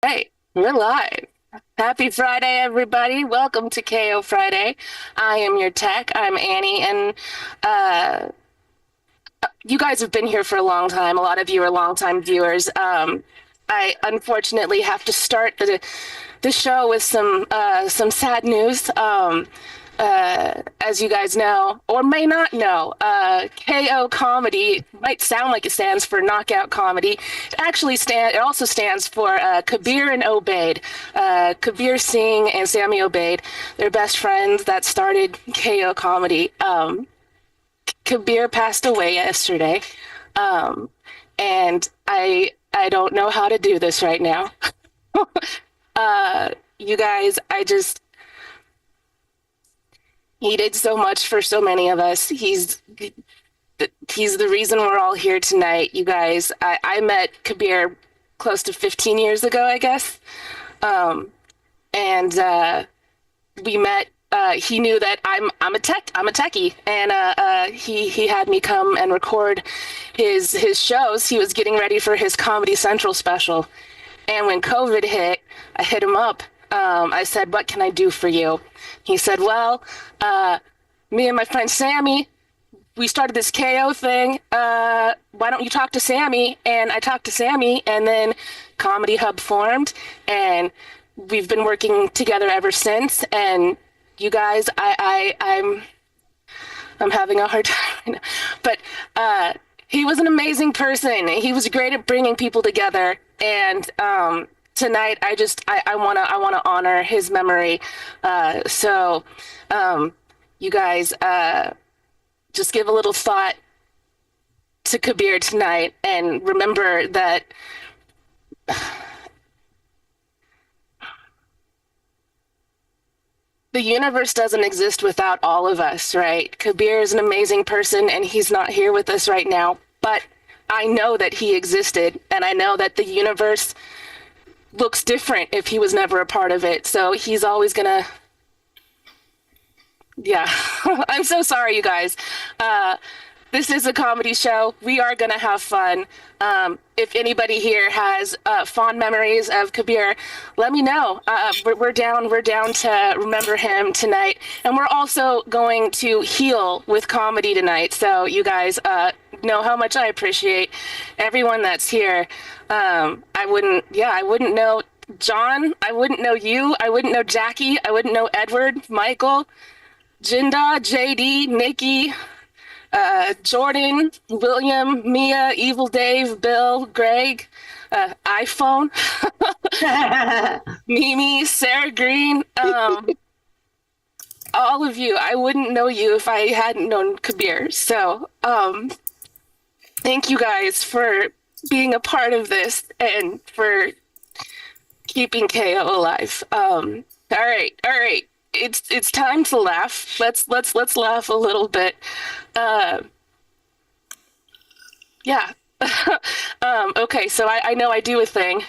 Hey, we're live. Happy Friday, everybody. Welcome to KO Friday. I am your tech. I'm Annie, and uh, you guys have been here for a long time. A lot of you are longtime viewers. I unfortunately have to start the show with some sad news. As you guys know, or may not know, KO Comedy might sound like it stands for Knockout Comedy. It also stands for Kabir and Obaid. Kabir Singh and Sammy Obaid, they're best friends that started KO Comedy. Kabir passed away yesterday, and I don't know how to do this right now. You guys, he did so much for so many of us. He's the reason we're all here tonight, you guys. I met Kabir close to 15 years ago, I guess. And we met. He knew that I'm a techie, and he had me come and record his shows. He was getting ready for his Comedy Central special, and when COVID hit, I hit him up. I said, "What can I do for you?" He said, "Well, me and my friend Sammy, we started this KO thing. Why don't you talk to Sammy?" And I talked to Sammy, and then Comedy Hub formed, and we've been working together ever since. And you guys, I'm having a hard time right now. But he was an amazing person. He was great at bringing people together. And tonight, I wanna honor his memory. So you guys, just give a little thought to Kabir tonight, and remember that the universe doesn't exist without all of us, right? Kabir is an amazing person, and he's not here with us right now, but I know that he existed, and I know that the universe looks different if he was never a part of it. So he's always gonna, yeah. I'm so sorry, you guys. This is a comedy show. We are gonna have fun. If anybody here has fond memories of Kabir, let me know. We're down to remember him tonight, and we're also going to heal with comedy tonight. So you guys know how much I appreciate everyone that's here. I wouldn't know John. I wouldn't know you. I wouldn't know Jackie. I wouldn't know Edward, Michael, Jinda, JD, Nikki, Jordan, William, Mia, Evil Dave, Bill, Greg, iPhone, Mimi, Sarah Green, all of you. I wouldn't know you if I hadn't known Kabir. So, thank you guys for being a part of this and for keeping KO alive. All right. It's time to laugh. Let's laugh a little bit. Yeah. Okay, so I know I do a thing,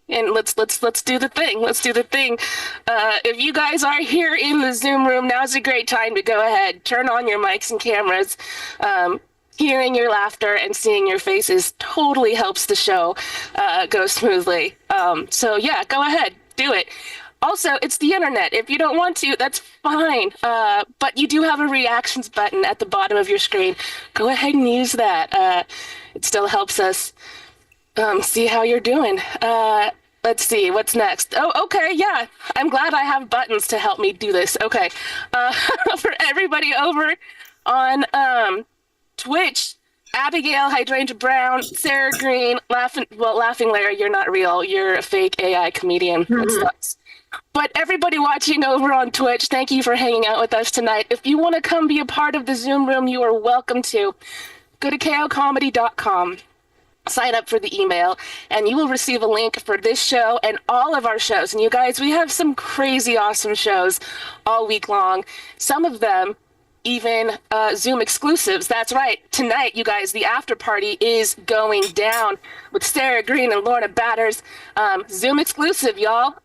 and let's do the thing. Let's do the thing. If you guys are here in the Zoom room, now's a great time to go ahead, turn on your mics and cameras. Hearing your laughter and seeing your faces totally helps the show go smoothly. So yeah, go ahead, do it. Also, it's the internet. If you don't want to, that's fine. But you do have a reactions button at the bottom of your screen. Go ahead and use that. It still helps us see how you're doing. Let's see, what's next? Oh, okay, yeah. I'm glad I have buttons to help me do this. Okay. For everybody over on Twitch, Abigail, Hydrangea Brown, Sarah Green, Laughing Larry, you're not real. You're a fake AI comedian. That sucks. But everybody watching over on Twitch, thank you for hanging out with us tonight. If you want to come be a part of the Zoom room, you are welcome to. Go to kocomedy.com, sign up for the email, and you will receive a link for this show and all of our shows. And you guys, we have some crazy awesome shows all week long. Some of them even Zoom exclusives. That's right. Tonight, you guys, the after party is going down with Sarah Green and Lorna Batters. Zoom exclusive, y'all.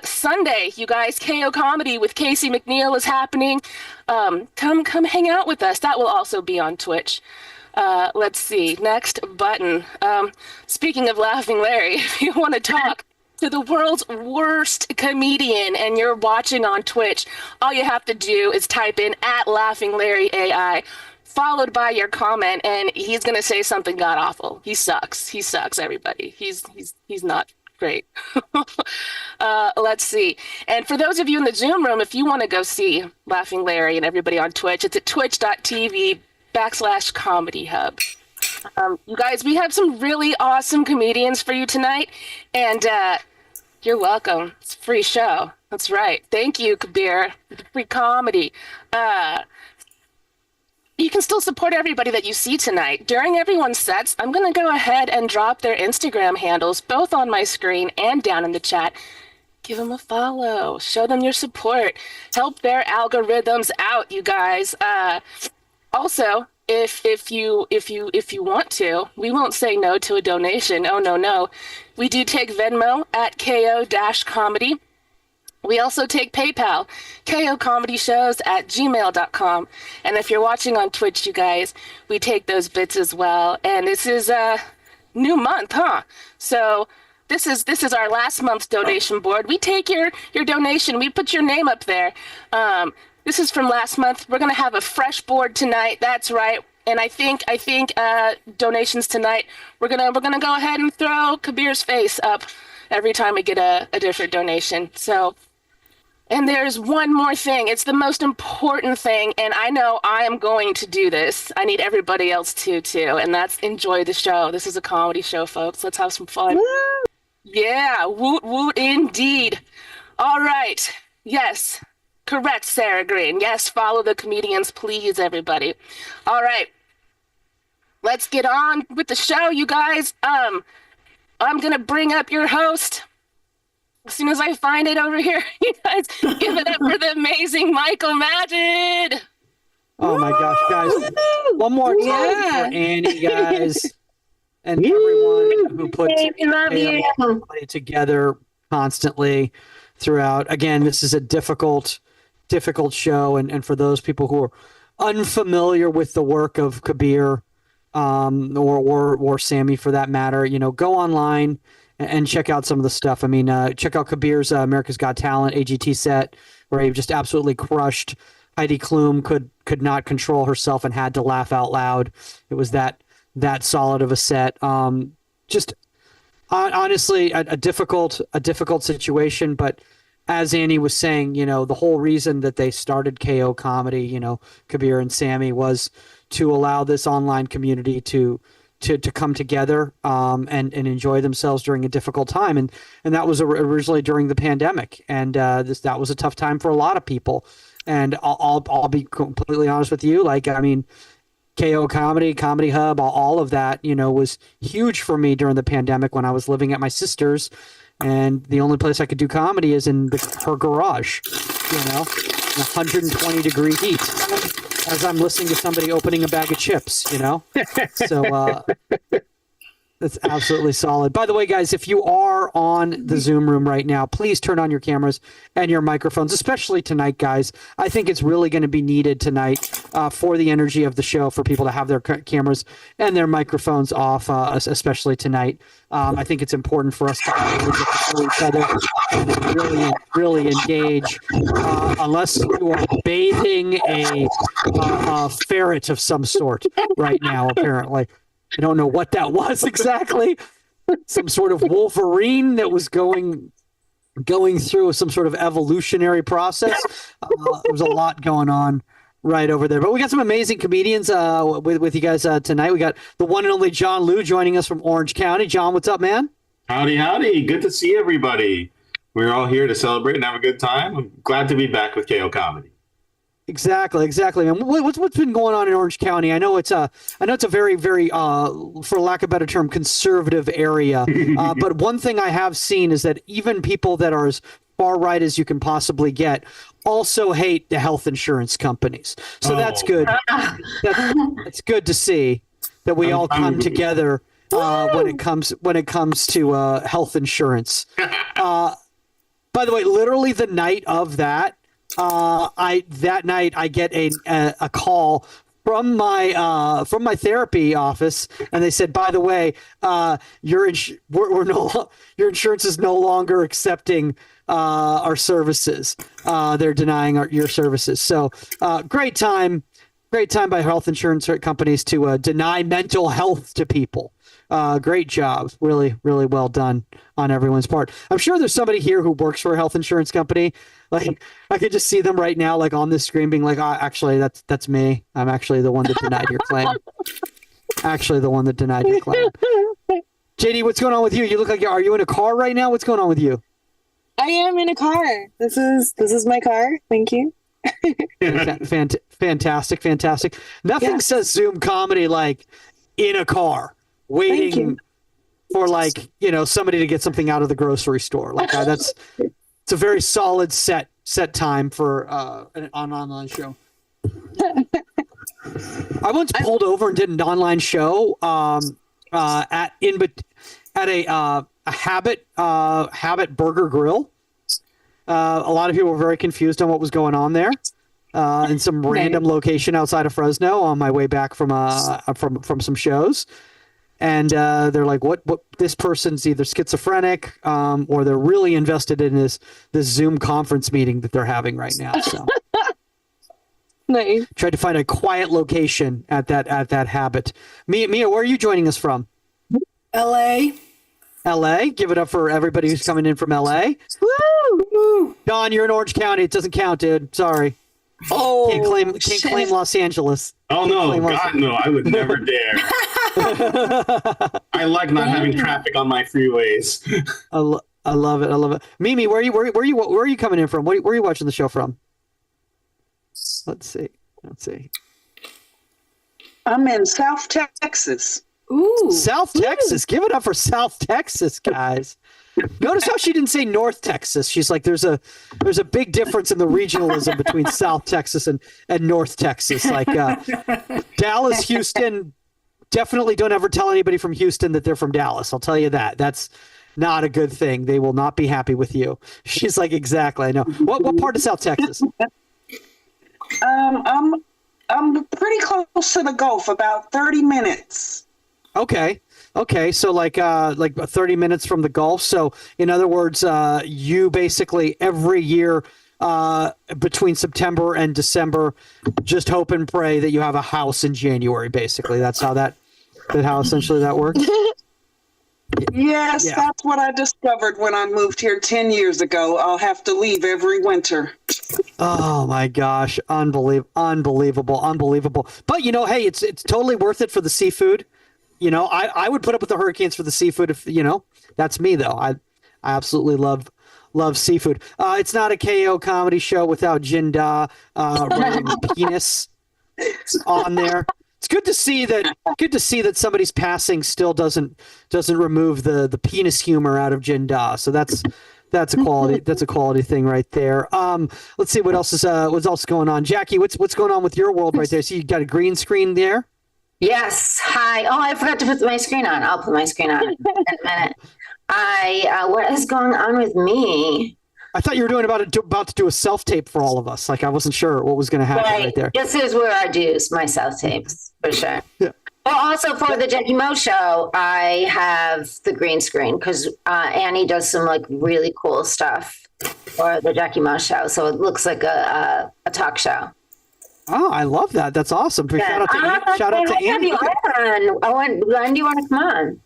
Sunday, you guys, KO Comedy with Casey McNeil is happening. Come hang out with us. That will also be on Twitch. Let's see. Next button. Speaking of Laughing Larry, if you want to talk, to the world's worst comedian and you're watching on Twitch, all you have to do is type in at Laughing Larry AI, followed by your comment, and he's gonna say something god awful. He sucks. He sucks, everybody. He's not great. Let's see. And for those of you in the Zoom room, if you want to go see Laughing Larry and everybody on Twitch, it's at twitch.tv/Comedy Hub. You guys, we have some really awesome comedians for you tonight, and you're welcome. It's a free show. That's right. Thank you, Kabir, for the free comedy. You can still support everybody that you see tonight. During everyone's sets, I'm going to go ahead and drop their Instagram handles, both on my screen and down in the chat. Give them a follow. Show them your support. Help their algorithms out, you guys. Also, if you want to, we won't say no to a donation. Oh, no. We do take Venmo at KO-comedy. We also take PayPal, KOComedyShows@gmail.com. And if you're watching on Twitch, you guys, we take those bits as well. And this is a new month, huh? So this is our last month's donation board. We take your donation. We put your name up there. This is from last month. We're gonna have a fresh board tonight. That's right. And I think donations tonight. We're gonna go ahead and throw Kabir's face up every time we get a different donation. So. And there's one more thing. It's the most important thing, and I know I am going to do this. I need everybody else to, too, and that's enjoy the show. This is a comedy show, folks. Let's have some fun. Woo! Yeah, woot woot indeed. All right. Yes, correct, Sarah Green. Yes, follow the comedians, please, everybody. All right. Let's get on with the show, you guys. I'm going to bring up your host. As soon as I find it over here, you guys give it up for the amazing Michael Madrid. Oh my gosh, guys. One more time for Annie, guys. And everyone who puts everybody together constantly throughout. Again, this is a difficult show. And for those people who are unfamiliar with the work of Kabir, or Sammy for that matter, go online and check out some of the stuff. I mean, check out Kabir's America's Got Talent AGT set, where he just absolutely crushed. Heidi Klum could not control herself and had to laugh out loud. It was that solid of a set. Just honestly, a difficult situation. But as Annie was saying, the whole reason that they started KO Comedy, Kabir and Sammy, was to allow this online community to come together and enjoy themselves during a difficult time. And that was originally during the pandemic. And that was a tough time for a lot of people. And I'll be completely honest with you. KO Comedy Hub, all of that, was huge for me during the pandemic when I was living at my sister's. And the only place I could do comedy is in her garage, in 120-degree heat, as I'm listening to somebody opening a bag of chips, So that's absolutely solid. By the way, guys, if you are on the Zoom room right now, please turn on your cameras and your microphones, especially tonight, guys. I think it's really going to be needed tonight for the energy of the show, for people to have their cameras and their microphones off, especially tonight. I think it's important for us to know each other and really engage, unless you are bathing a ferret of some sort right now, apparently. I don't know what that was exactly. Some sort of Wolverine that was going through some sort of evolutionary process. There was a lot going on right over there. But we got some amazing comedians with you guys tonight. We got the one and only John Liu joining us from Orange County. John, what's up, man? Howdy. Good to see everybody. We're all here to celebrate and have a good time. I'm glad to be back with KO Comedy. Exactly. And what's been going on in Orange County? I know it's a very, very, for lack of a better term, conservative area. But one thing I have seen is that even people that are as far right as you can possibly get also hate the health insurance companies. So that's good. That's good to see that we all come together when it comes to health insurance. By the way, literally the night of that. That night I get a call from my therapy office, and they said, by the way, your insurance is no longer accepting our services. They're denying your services. So great time by health insurance companies to deny mental health to people. Great job. Really, really well done on everyone's part. I'm sure there's somebody here who works for a health insurance company. Like, I could just see them right now, like on this screen being like, oh, actually, that's me. I'm actually the one that denied your claim. Actually, the one that denied your claim. JD, what's going on with you? You look like, are you in a car right now? What's going on with you? I am in a car. This is my car. Thank you. Fantastic. Nothing says Zoom comedy like in a car waiting for somebody to get something out of the grocery store. Like it's a very solid set time for an online show. I once pulled over and did an online show at a Habit Burger Grill. A lot of people were very confused on what was going on there. In some random location outside of Fresno on my way back from some shows. And they're like, what this person's either schizophrenic or they're really invested in this Zoom conference meeting that they're having right now. So nice. Tried to find a quiet location at that Habit. Mia, where are you joining us from? LA. LA. Give it up for everybody who's coming in from LA. Woo! Don, you're in Orange County. It doesn't count, dude. Sorry. Oh, can't claim Los Angeles. Oh no, God no! I would never dare. I like not having traffic on my freeways. I love it. Mimi, where are you coming in from? Where are you watching the show from? Let's see. I'm in South Texas. ooh, South Texas. Give it up for South Texas, guys. Notice how she didn't say North Texas. She's like, there's a big difference in the regionalism between South Texas and North Texas. Like Dallas, Houston, definitely don't ever tell anybody from Houston that they're from Dallas. I'll tell you that. That's not a good thing. They will not be happy with you. She's like, exactly. I know. What part of South Texas? I'm pretty close to the Gulf, about 30 minutes. Okay. So like 30 minutes from the Gulf. So in other words, you basically every year between September and December, just hope and pray that you have a house in January. Basically, that's how how essentially that works. Yes, Yeah. That's what I discovered when I moved here 10 years ago. I'll have to leave every winter. Oh my gosh, unbelievable. But hey, it's totally worth it for the seafood. I would put up with the hurricanes for the seafood if that's me though. I absolutely love seafood. It's not a KO comedy show without Jinda writing penis on there. It's good to see that somebody's passing still doesn't remove the penis humor out of Jinda. So that's a quality thing right there. Let's see what's else going on. Jackie, what's going on with your world right there? So you got a green screen there? Yes. Hi. Oh, I forgot to put my screen on. I'll put my screen on in a minute. What is going on with me? I thought you were about to do a self-tape for all of us. Like I wasn't sure what was going to happen right there. This is where I do my self-tapes, for sure. Yeah. Well, also for the Jackie Mo show, I have the green screen because Annie does some really cool stuff for the Jackie Mo show. So it looks like a talk show. Oh, I love that. That's awesome. Shout out to Annie. When do you want to come on?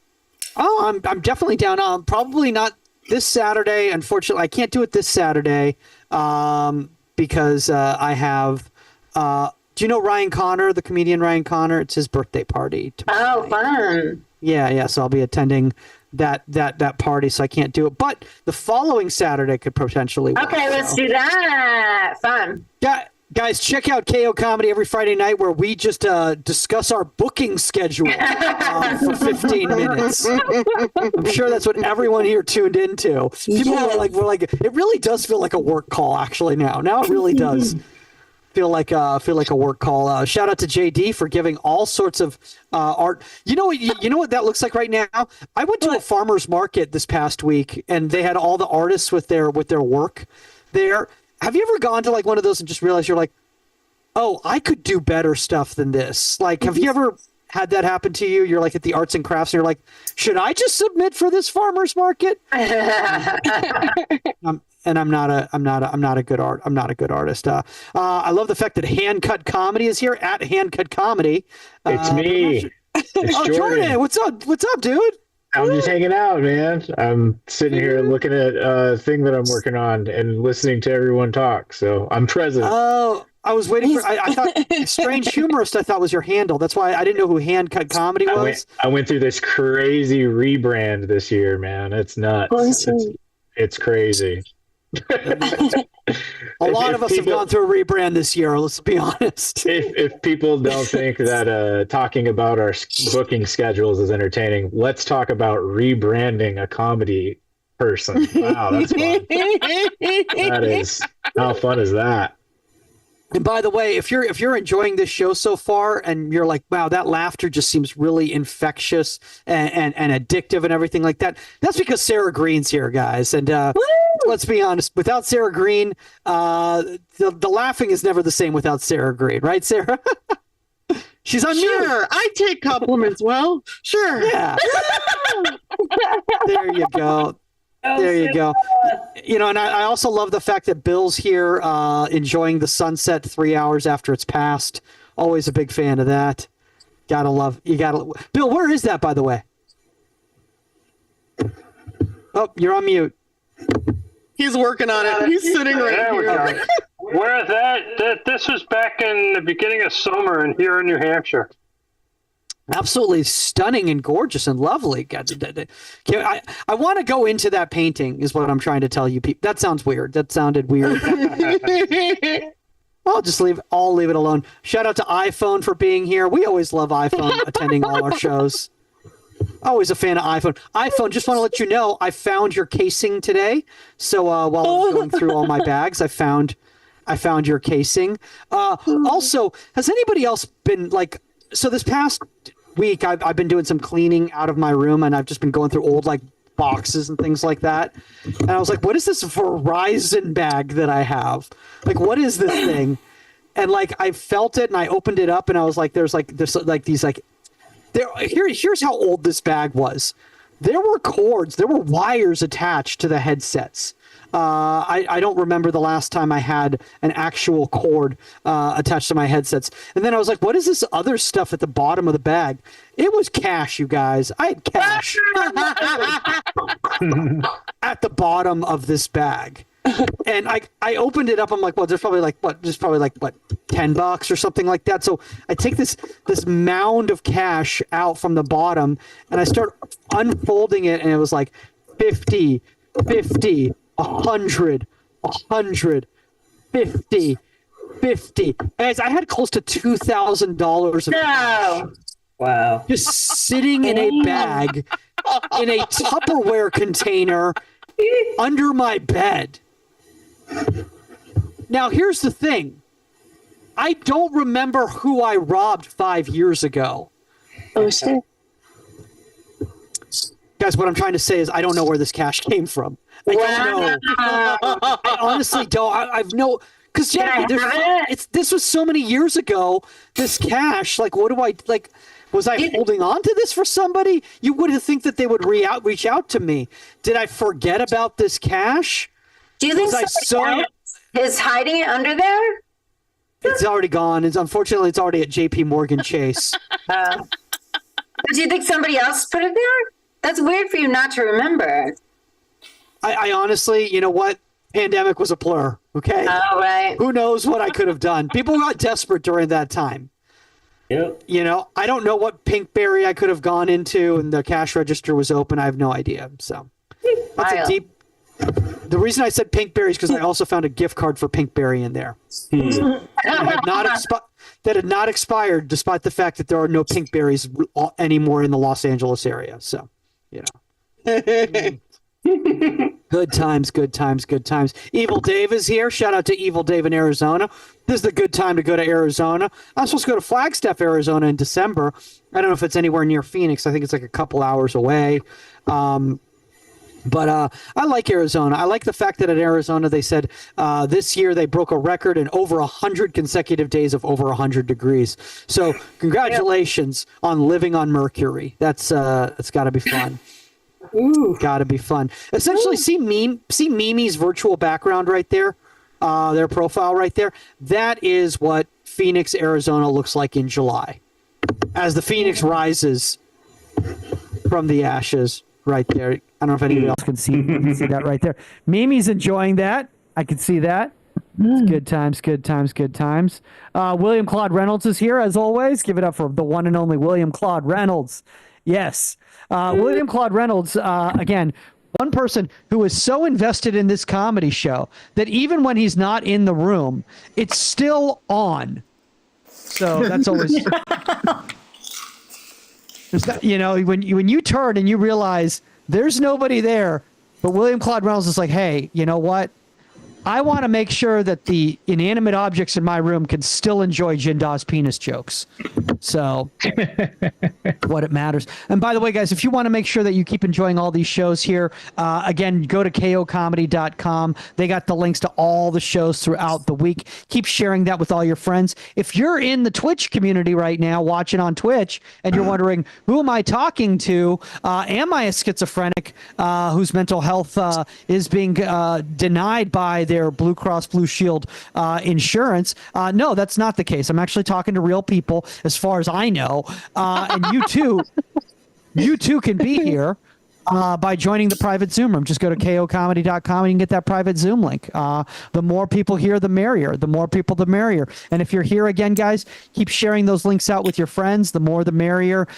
Oh, I'm definitely down. Probably not this Saturday. Unfortunately, I can't do it this Saturday because I have. Do you know Ryan Connor, the comedian Ryan Connor? It's his birthday party tomorrow. Oh, fun! Yeah. So I'll be attending that party, so I can't do it. But the following Saturday could potentially work. Okay, let's do that. Fun. Yeah. Guys, check out KO Comedy every Friday night where we just discuss our booking schedule for 15 minutes. I'm sure that's what everyone here tuned into. People are like, it really does feel like a work call actually now. Now it really does feel like a work call. Shout out to JD for giving all sorts of art. You know what that looks like right now? I went to a farmer's market this past week and they had all the artists with their work there. Have you ever gone to one of those and just realized you're like, oh, I could do better stuff than this. Like, have you ever had that happen to you? You're like at the arts and crafts, and you're like, should I just submit for this farmer's market? I'm not a good artist. I love the fact that Hand Cut Comedy is here at Hand Cut Comedy. It's me. It's Jordan. What's up? What's up, dude? I'm just hanging out, man. I'm sitting here looking at a thing that I'm working on and listening to everyone talk. So I'm present. Oh, I was waiting for. I thought Strange Humorist. I thought was your handle. That's why I didn't know who Hand Cut Comedy was. I went through this crazy rebrand this year, man. It's nuts. It's crazy. A lot of us have gone through a rebrand this year. Let's be honest. If people don't think that talking about our booking schedules is entertaining, let's talk about rebranding a comedy person. Wow, that's fun. That is, how fun is that? And by the way, if you're enjoying this show so far and you're like, wow, that laughter just seems really infectious and addictive and everything like that, that's because Sarah Green's here, guys. And let's be honest, without Sarah Green, the laughing is never the same without Sarah Green, right, Sarah? She's on mute. Sure, I take compliments well. Sure. Yeah. There you go. There you go. You know, and I also love the fact that Bill's here enjoying the sunset 3 hours after it's passed. Always a big fan of that. Bill, where is that, by the way? Oh, you're on mute. He's working on it. He's sitting right here. Where that this was back in the beginning of summer and here in New Hampshire. Absolutely stunning and gorgeous and lovely. I want to go into that painting is what I'm trying to tell you people. That sounds weird. That sounded weird. I'll leave it alone. Shout out to iPhone for being here. We always love iPhone attending all our shows. Always a fan of iPhone. iPhone, just want to let you know, I found your casing today. So while I was going through all my bags, I found your casing. Also, has anybody else been like, so this past week, I've been doing some cleaning out of my room, and I've just been going through old like boxes and things like that. And I was like, what is this Verizon bag that I have? Like, what is this thing? And like, I felt it and I opened it up and I was like, here's how old this bag was. There were cords, there were wires attached to the headsets. I don't remember the last time I had an actual cord attached to my headsets. And then I was like, what is this other stuff at the bottom of the bag? It was cash, you guys. I had cash at the bottom of this bag. And I opened it up. I'm like, well, there's probably like $10 or something like that. So I take this mound of cash out from the bottom and I start unfolding it. And it was like 50, 100, 50. Guys, I had close to $2,000 of cash. Wow. Just sitting in a bag in a Tupperware container under my bed. Now, here's the thing. I don't remember who I robbed 5 years ago. Oh, shit. Guys, what I'm trying to say is I don't know where this cash came from. I don't know. I honestly don't. I've no... Because this was so many years ago, this cash, like, what do I... like? Was I holding on to this for somebody? You would think that they would reach out to me. Did I forget about this cash? Do you think somebody is hiding it under there? It's already gone. Unfortunately, it's already at JP Morgan Chase. Do you think somebody else put it there? That's weird for you not to remember. I honestly, you know what? Pandemic was a blur, okay? Oh, right. Who knows what I could have done? People got desperate during that time. Yep. You know, I don't know what Pinkberry I could have gone into and the cash register was open. I have no idea. So that's a deep... The reason I said Pinkberry is because I also found a gift card for Pinkberry in there. That had not expired, despite the fact that there are no Pinkberries anymore in the Los Angeles area. So, you know. Good times. Evil Dave is here. Shout out to Evil Dave in Arizona. This is the good time to go to Arizona. I'm supposed to go to Flagstaff, Arizona in December. I don't know if it's anywhere near Phoenix. I think it's like a couple hours away. But I like Arizona. I like the fact that in Arizona they said this year they broke a record in over 100 consecutive days of over 100 degrees. So congratulations on living on Mercury. That's got to be fun. Got to be fun. Essentially, see Mimi's virtual background right there, their profile right there. That is what Phoenix, Arizona looks like in July, as the Phoenix rises from the ashes. Right there. I don't know if anybody else can see that right there. Mimi's enjoying that. I can see that. It's good times, good times, good times. William Claude Reynolds is here, as always. Give it up for the one and only William Claude Reynolds. Yes. William Claude Reynolds, again, one person who is so invested in this comedy show that even when he's not in the room, it's still on. So that's always... when you turn and you realize there's nobody there, but William Claude Reynolds is like, hey, you know what? I want to make sure that the inanimate objects in my room can still enjoy Jindal's penis jokes. So what it matters. And by the way, guys, if you want to make sure that you keep enjoying all these shows here, again, go to kocomedy.com. They got the links to all the shows throughout the week. Keep sharing that with all your friends. If you're in the Twitch community right now, watching on Twitch, and you're wondering, who am I talking to? Am I a schizophrenic whose mental health is being denied by their Blue Cross Blue Shield insurance? No, that's not the case. I'm actually talking to real people, as far as I know. And you too can be here by joining the private Zoom room. Just go to kocomedy.com and you can get that private Zoom link. The more people here, the merrier. The more people, the merrier. And if you're here again, guys, keep sharing those links out with your friends. The more, the merrier.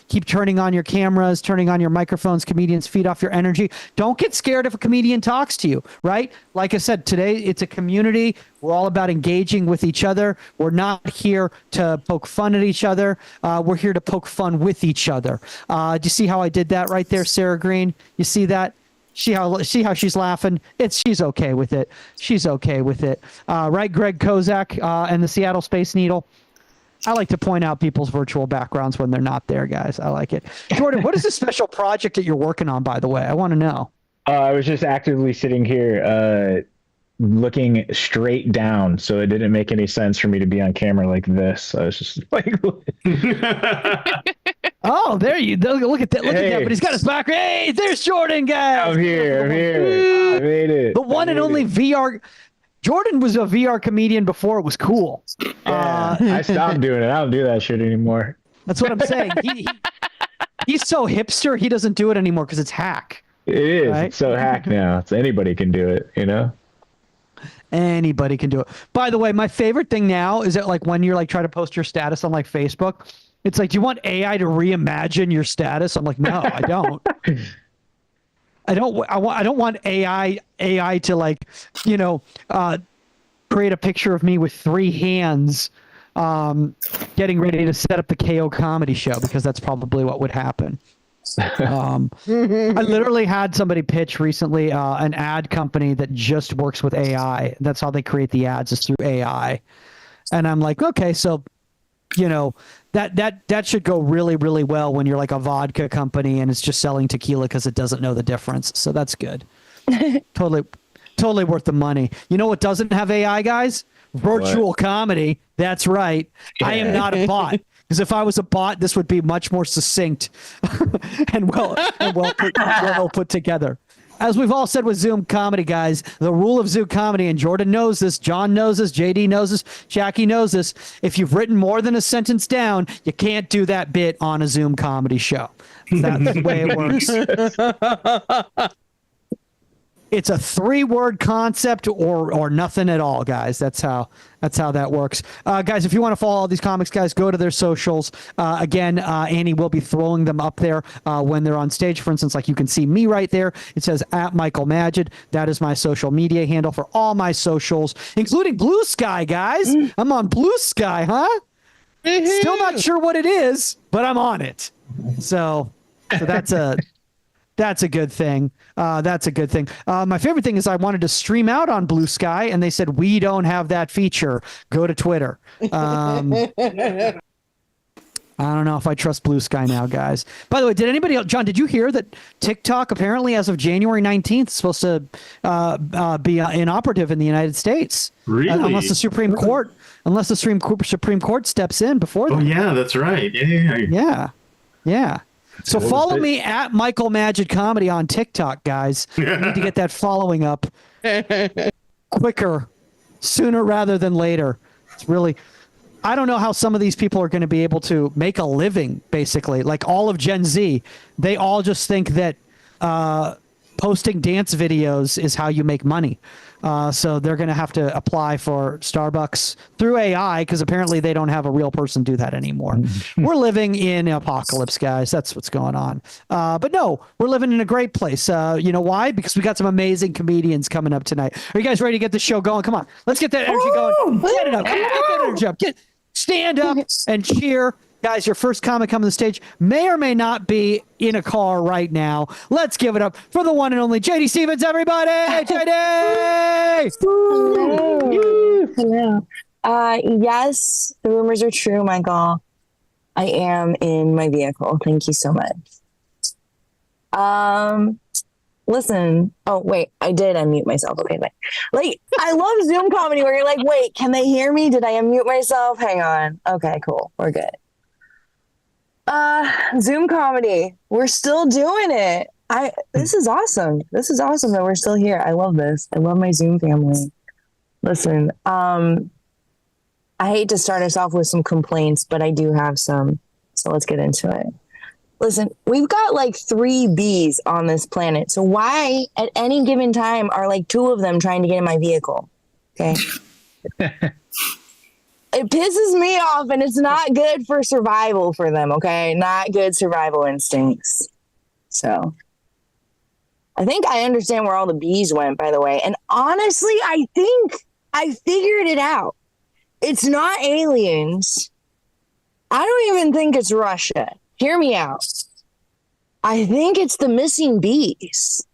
Keep turning on your cameras, turning on your microphones. Comedians, feed off your energy. Don't get scared if a comedian talks to you, right? Like I said, today it's a community. We're all about engaging with each other. We're not here to poke fun at each other. We're here to poke fun with each other. Do you see how I did that right there, Sarah Green? You see that? See how she's laughing? She's okay with it. She's okay with it. Right, Greg Kozak and the Seattle Space Needle. I like to point out people's virtual backgrounds when they're not there, guys. I like it. Jordan, what is the special project that you're working on, by the way? I want to know. I was just actively sitting here looking straight down, so it didn't make any sense for me to be on camera like this. I was just like, oh, there you look at that. Look at that. But he's got his back. Hey, there's Jordan, guys. I'm here. I made it. The one and only VR. Jordan was a VR comedian before it was cool. I stopped doing it. I don't do that shit anymore. That's what I'm saying. He's so hipster, he doesn't do it anymore because it's hack. It is. Right? It's so hack now. So anybody can do it, you know? Anybody can do it. By the way, my favorite thing now is that, like, when you're like trying to post your status on like Facebook, it's like, do you want AI to reimagine your status? I'm like, no, I don't. I don't want AI to, like, you know, create a picture of me with 3 hands getting ready to set up the KO comedy show, because that's probably what would happen. I literally had somebody pitch recently an ad company that just works with AI. That's how they create the ads, is through AI. And I'm like, okay, so, you know, that should go really, really well when you're like a vodka company and it's just selling tequila because it doesn't know the difference. So that's good. Totally worth the money. You know what doesn't have AI, guys? Virtual comedy. That's right. Yeah. I am not a bot. Because if I was a bot, this would be much more succinct and well put together. As we've all said with Zoom comedy, guys, the rule of Zoom comedy, and Jordan knows this, John knows this, JD knows this, Jackie knows this. If you've written more than a sentence down, you can't do that bit on a Zoom comedy show. That's the way it works. It's a 3-word concept or nothing at all, guys. That's how that works. Guys, if you want to follow all these comics, guys, go to their socials. Again, Annie will be throwing them up there when they're on stage. For instance, like you can see me right there. It says @MichaelMagid. That is my social media handle for all my socials, including Blue Sky, guys. I'm on Blue Sky, huh? Still not sure what it is, but I'm on it. So that's a... That's a good thing. That's a good thing. My favorite thing is I wanted to stream out on Blue Sky, and they said, we don't have that feature. Go to Twitter. I don't know if I trust Blue Sky now, guys. By the way, did anybody else, John, did you hear that TikTok apparently as of January 19th is supposed to be inoperative in the United States? Really? Unless the Supreme Court steps in before that. Oh, yeah, that's right. Yeah. So follow me at Michael Magid Comedy on TikTok, guys. We need to get that following up quicker, sooner rather than later. It's really... I don't know how some of these people are going to be able to make a living, basically. Like all of Gen Z, they all just think that posting dance videos is how you make money. So they're going to have to apply for Starbucks through AI because apparently they don't have a real person do that anymore. We're living in an apocalypse, guys. That's what's going on. But no, we're living in a great place. You know why? Because we got some amazing comedians coming up tonight. Are you guys ready to get the show going? Come on. Let's get that energy going. Get it up. Come on, get that energy up. Stand up and cheer. Guys, your first comic coming to the stage may or may not be in a car right now. Let's give it up for the one and only JD Stevens, everybody! JD! Hello. Yes, the rumors are true, Michael. I am in my vehicle. Thank you so much. Listen. Oh, wait. I did unmute myself. Okay, wait. Like, I love Zoom comedy where you're like, wait, can they hear me? Did I unmute myself? Hang on. Okay, cool. We're good. Zoom comedy. We're still doing it. This is awesome. This is awesome that we're still here. I love this. I love my Zoom family. Listen, I hate to start us off with some complaints, but I do have some. So let's get into it. Listen, we've got like 3 bees on this planet. So why at any given time are like 2 of them trying to get in my vehicle? Okay. It pisses me off and it's not good for survival for them. Okay. Not good survival instincts. So I think I understand where all the bees went, by the way. And honestly, I think I figured it out. It's not aliens. I don't even think it's Russia. Hear me out. I think it's the missing bees.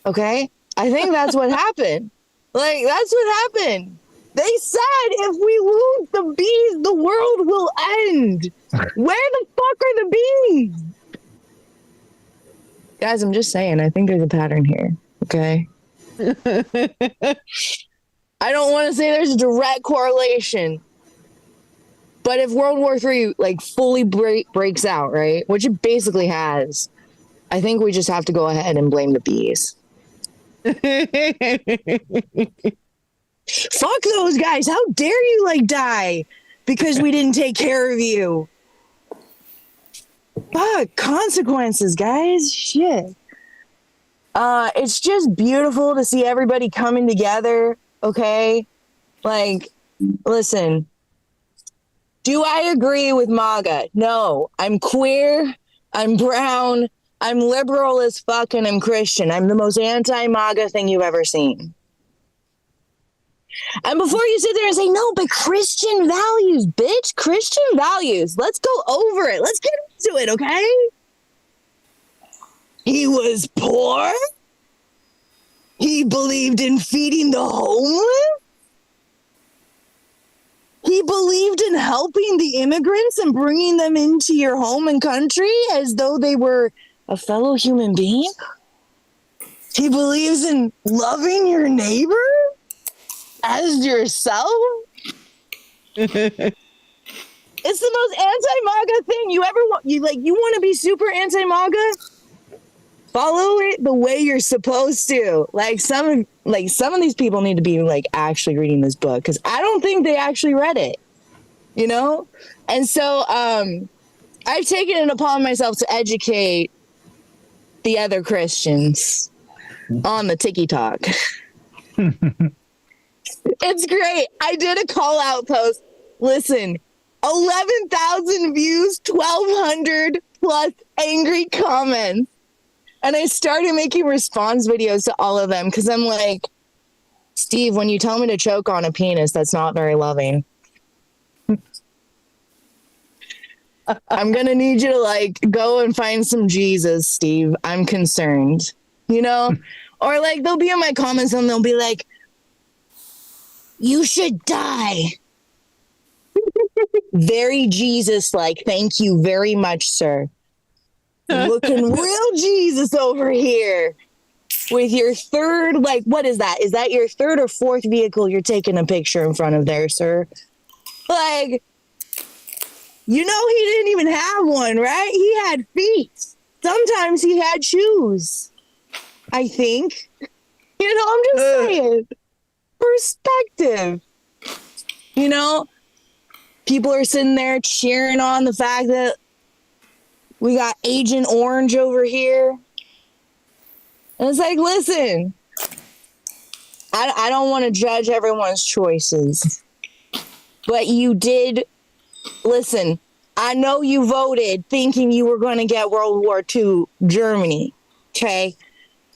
Okay? I think that's what happened. Like, that's what happened. They said if we lose the bees, the world will end. Where the fuck are the bees? Guys, I'm just saying, I think there's a pattern here. Okay? I don't want to say there's a direct correlation. But if World War III like fully breaks out, right, which it basically has, I think we just have to go ahead and blame the bees. Fuck those guys! How dare you like die because we didn't take care of you? Fuck consequences, guys. Shit. It's just beautiful to see everybody coming together. Okay, like, listen. Do I agree with MAGA? No. I'm queer. I'm brown. I'm liberal as fuck, and I'm Christian. I'm the most anti-MAGA thing you've ever seen. And before you sit there and say, no, but Christian values, bitch. Christian values. Let's go over it. Let's get into it, okay? He was poor. He believed in feeding the homeless. He believed in helping the immigrants and bringing them into your home and country as though they were a fellow human being. He believes in loving your neighbor as yourself. It's the most anti-MAGA thing you ever want. You want to be super anti-MAGA? Follow it the way you're supposed to. Some of these people need to be like actually reading this book because I don't think they actually read it, you know? And so I've taken it upon myself to educate the other Christians on the TikTok. It's great. I did a call out post. Listen, 11,000 views, 1,200 plus angry comments. And I started making response videos to all of them because I'm like, Steve, when you tell me to choke on a penis, that's not very loving. I'm going to need you to like go and find some Jesus, Steve. I'm concerned, you know? Or like they'll be in my comments and they'll be like, you should die. Very Jesus-like. Thank you very much, sir. Looking real Jesus over here. With your third, like, what is that? Is that your third or fourth vehicle you're taking a picture in front of there, sir? Like, you know he didn't even have one, right? He had feet. Sometimes he had shoes, I think. You know, I'm just saying. Perspective. You know? People are sitting there cheering on the fact that we got Agent Orange over here. And it's like, listen, I don't want to judge everyone's choices. But you did, listen, I know you voted thinking you were going to get World War II Germany, okay?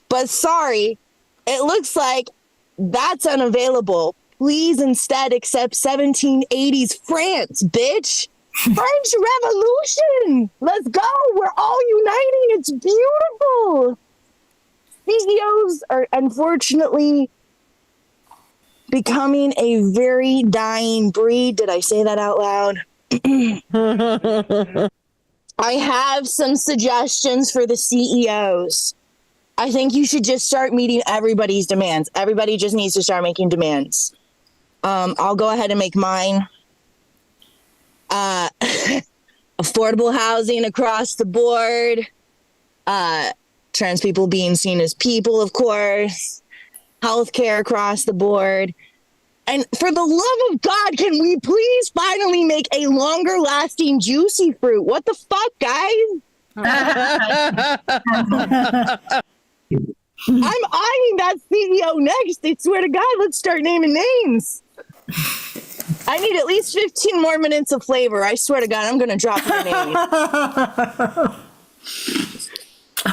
But sorry, it looks like that's unavailable. Please instead accept 1780s France, bitch. French Revolution. Let's go. We're all uniting. It's beautiful. CEOs are unfortunately becoming a very dying breed. Did I say that out loud? I have some suggestions for the CEOs. I think you should just start meeting everybody's demands. Everybody just needs to start making demands. I'll go ahead and make mine. Affordable housing across the board. Trans people being seen as people, of course. Healthcare across the board. And for the love of God, can we please finally make a longer lasting juicy fruit? What the fuck, guys? I'm eyeing that CEO next. I swear to God, let's start naming names. I need at least 15 more minutes of flavor. I swear to God, I'm going to drop your name.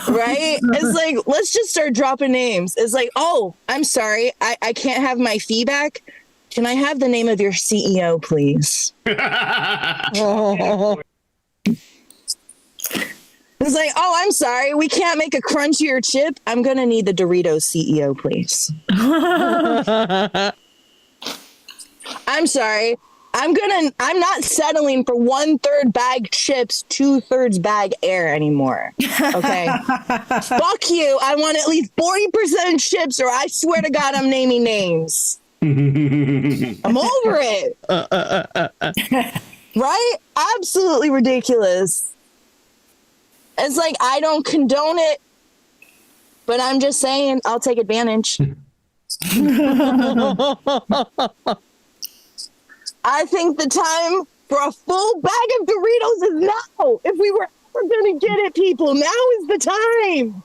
Right? It's like, let's just start dropping names. It's like, oh, I'm sorry. I can't have my fee back. Can I have the name of your CEO, please? It's like, oh, I'm sorry. We can't make a crunchier chip. I'm going to need the Doritos CEO, please. I'm sorry. I'm not settling for 1/3 bag chips, 2/3 bag air anymore. Okay. Fuck you. I want at least 40% chips, or I swear to God, I'm naming names. I'm over it. Right? Absolutely ridiculous. It's like, I don't condone it, but I'm just saying I'll take advantage. I think the time for a full bag of Doritos is now. If we were ever going to get it, people, now is the time.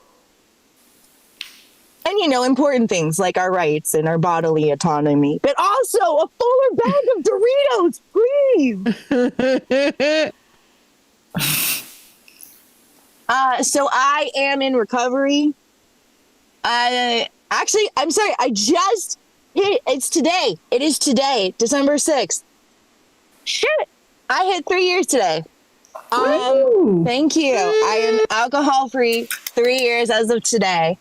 And, you know, important things like our rights and our bodily autonomy, but also a fuller bag of Doritos, please. So I am in recovery. Actually, I'm sorry. I just hit. It's today. It is today, December 6th. Shit. I hit 3 years today. Thank you. I am alcohol free 3 years as of today.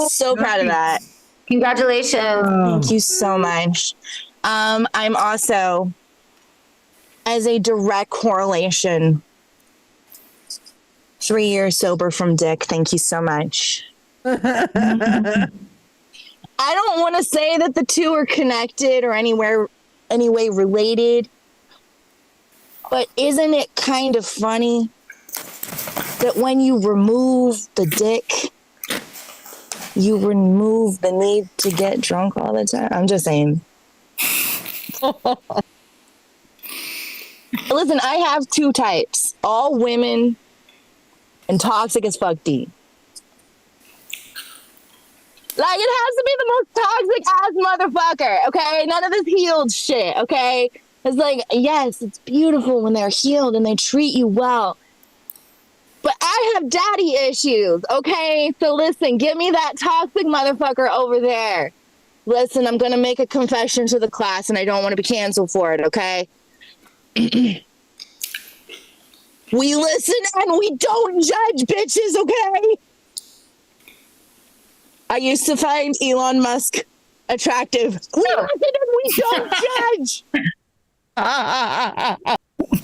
So proud of that. Congratulations. Thank you so much. I'm also, as a direct correlation, 3 years sober from Dick. Thank you so much. I don't want to say that the two are connected or any way related, but isn't it kind of funny that when you remove the dick, you remove the need to get drunk all the time? I'm just saying. Listen, I have two types. All women and toxic as fuck D. Like, it has to be the most toxic ass motherfucker, okay? None of this healed shit, okay? It's like, yes, it's beautiful when they're healed and they treat you well. But I have daddy issues, okay? So listen, give me that toxic motherfucker over there. Listen, I'm going to make a confession to the class and I don't want to be canceled for it, okay? We listen and we don't judge, bitches, okay? I used to find Elon Musk attractive. We listen and we don't judge. We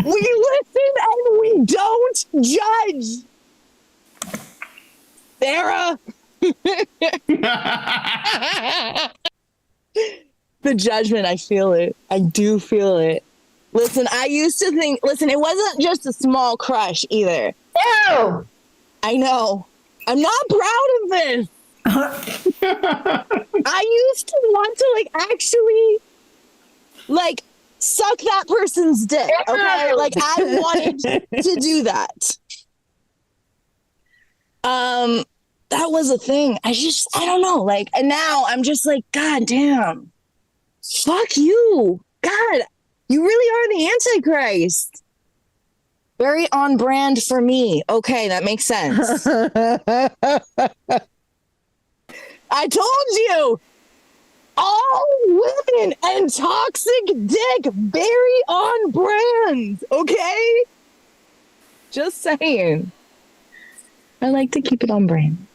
listen and we don't judge. Sarah. The judgment, I feel it. I do feel it. Listen, I used to think, it wasn't just a small crush either. Ew. I know. I'm not proud of this. I used to want to actually suck that person's dick. Okay. I wanted to do that. That was a thing. I don't know. And now I'm just God damn. Fuck you. God, you really are the Antichrist. Very on brand for me. Okay, that makes sense. I told you. All women and toxic dick, very on brand. Okay? Just saying. I like to keep it on brand.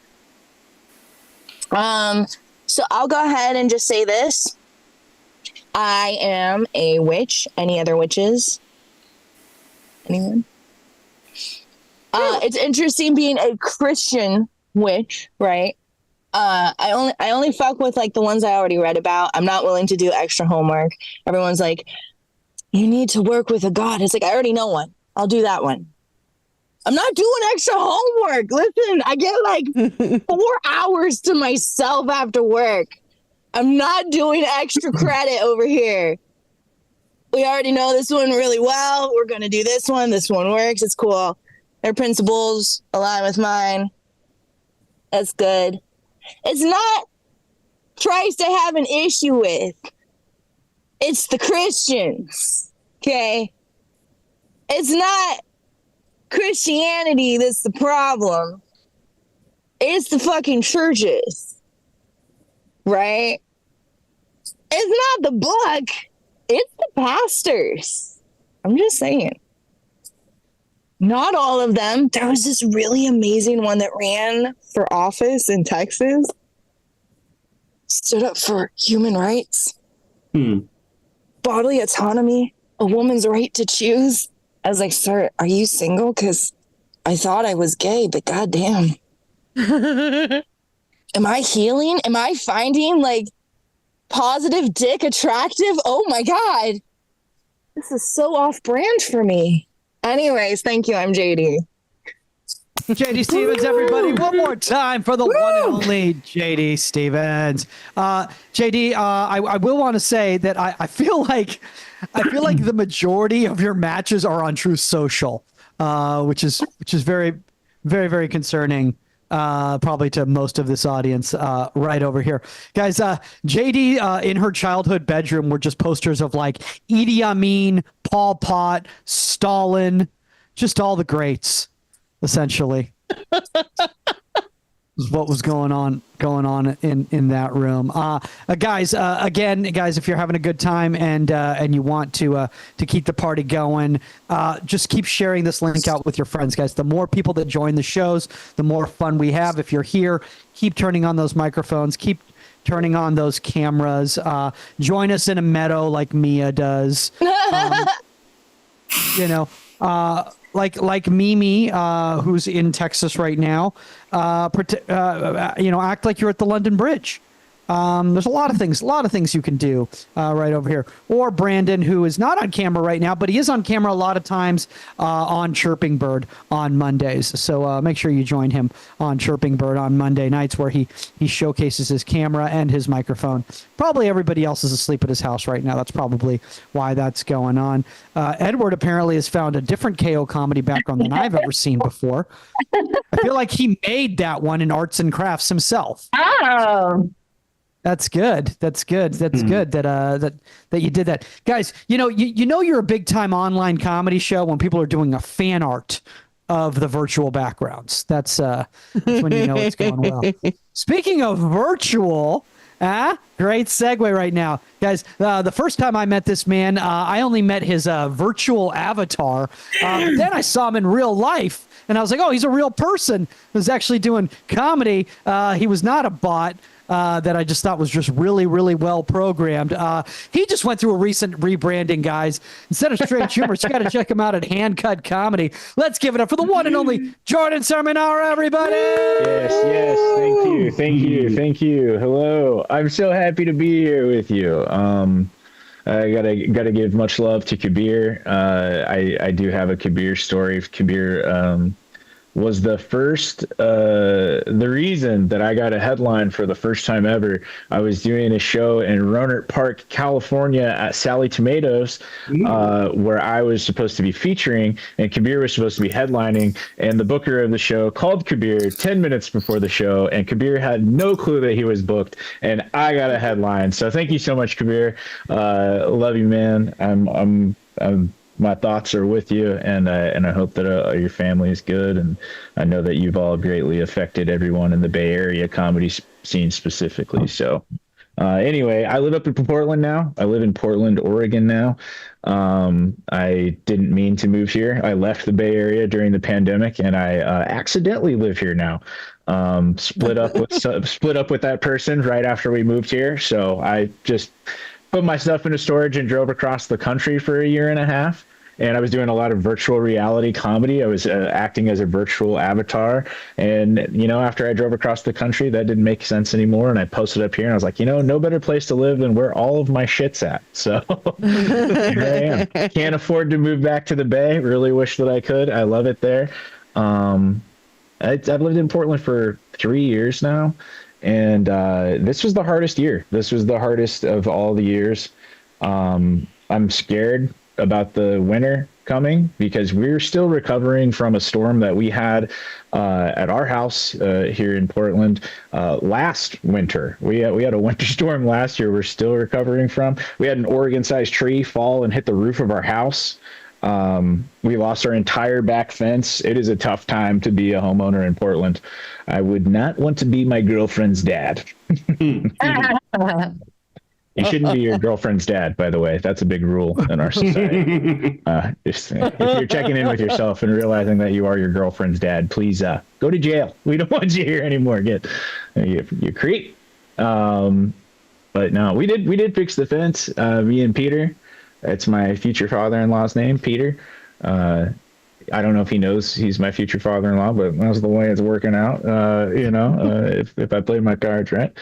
So I'll go ahead and just say this. I am a witch. Any other witches? Anyone? It's interesting being a Christian witch, right? I only fuck with the ones I already read about. I'm not willing to do extra homework. Everyone's like, you need to work with a god. It's I already know one. I'll do that one. I'm not doing extra homework. Listen, I get 4 hours to myself after work. I'm not doing extra credit over here. We already know this one really well. We're going to do this one. This one works. It's cool. Their principles align with mine. That's good. It's not Christ I have an issue with. It's the Christians. Okay? It's not Christianity that's the problem. It's the fucking churches. Right? It's not the book. It's the pastors. I'm just saying. Not all of them. There was this really amazing one that ran for office in Texas. Stood up for human rights. Bodily autonomy. A woman's right to choose. I was like, sir, are you single? Because I thought I was gay, but goddamn. Am I healing? Am I finding positive dick attractive? Oh my God. This is so off brand for me. Anyways, thank you. I'm JD. JD Stevens, everybody. One more time for the one and only JD Stevens. JD, I will want to say that I feel like the majority of your matches are on Truth Social, which is very, very, very concerning. Probably to most of this audience right over here. Guys, JD in her childhood bedroom were just posters of Idi Amin, Pol Pot, Stalin, just all the greats, essentially. Is what was going on in that room. Guys, again, if you're having a good time and you want to keep the party going, just keep sharing this link out with your friends, guys. The more people that join the shows, the more fun we have. If you're here, keep turning on those microphones, keep turning on those cameras. Join us in a meadow like Mia does. Like Mimi, who's in Texas right now, act like you're at the London Bridge. There's a lot of things you can do right over here. Or Brandon, who is not on camera right now, but he is on camera a lot of times on Chirping Bird on Mondays. So make sure you join him on Chirping Bird on Monday nights, where he showcases his camera and his microphone. Probably everybody else is asleep at his house right now. That's probably why that's going on. Edward apparently has found a different KO comedy background than I've ever seen before. I feel like he made that one in arts and crafts himself. Oh. That's good. That's good that you did that. Guys, you're a big time online comedy show when people are doing a fan art of the virtual backgrounds. That's when you know it's going well. Speaking of virtual, great segue right now. Guys, the first time I met this man, I only met his virtual avatar. Then I saw him in real life, and I was like, oh, he's a real person who's actually doing comedy. He was not a bot. that I just thought was just really, really well programmed. He just went through a recent rebranding, guys. Instead of Straight Humorous, you got to check him out at Hand Cut Comedy. Let's give it up for the one and only Jordan Sermonara, everybody. Yes. Thank you. Hello. I'm so happy to be here with you. I gotta give much love to Kabir. I do have a Kabir story. Kabir was the first, the reason that I got a headline for the first time ever. I was doing a show in Rohnert Park, California at Sally Tomatoes, where I was supposed to be featuring and Kabir was supposed to be headlining. And the booker of the show called Kabir 10 minutes before the show, and Kabir had no clue that he was booked, and I got a headline. So thank you so much, Kabir. Love you, man. I'm my thoughts are with you, and I hope that your family is good, and I know that you've all greatly affected everyone in the Bay Area comedy scene specifically. So anyway, I live up in Portland now. I live in Portland, Oregon now. I didn't mean to move here. I left the Bay Area during the pandemic, and I accidentally live here now. Split up with that person right after we moved here. So I just put my stuff into storage and drove across the country for a year and a half. And I was doing a lot of virtual reality comedy. I was acting as a virtual avatar. And, after I drove across the country, that didn't make sense anymore. And I posted up here and I was like, no better place to live than where all of my shit's at. So here I am. Can't afford to move back to the Bay. Really wish that I could. I love it there. I've lived in Portland for 3 years now. And this was the hardest year. This was the hardest of all the years. I'm scared about the winter coming because we're still recovering from a storm that we had at our house here in Portland last winter. We had a winter storm last year we're still recovering from. We had an Oregon-sized tree fall and hit the roof of our house. We lost our entire back fence. It is a tough time to be a homeowner in Portland. I would not want to be my girlfriend's dad. You shouldn't be your girlfriend's dad, by the way. That's a big rule in our society. If you're checking in with yourself and realizing that you are your girlfriend's dad, please go to jail. We don't want you here anymore. You creep. But no, we did fix the fence. Me and Peter. It's my future father-in-law's name, Peter. I don't know if he knows he's my future father-in-law, but that's the way it's working out. If I play my cards right.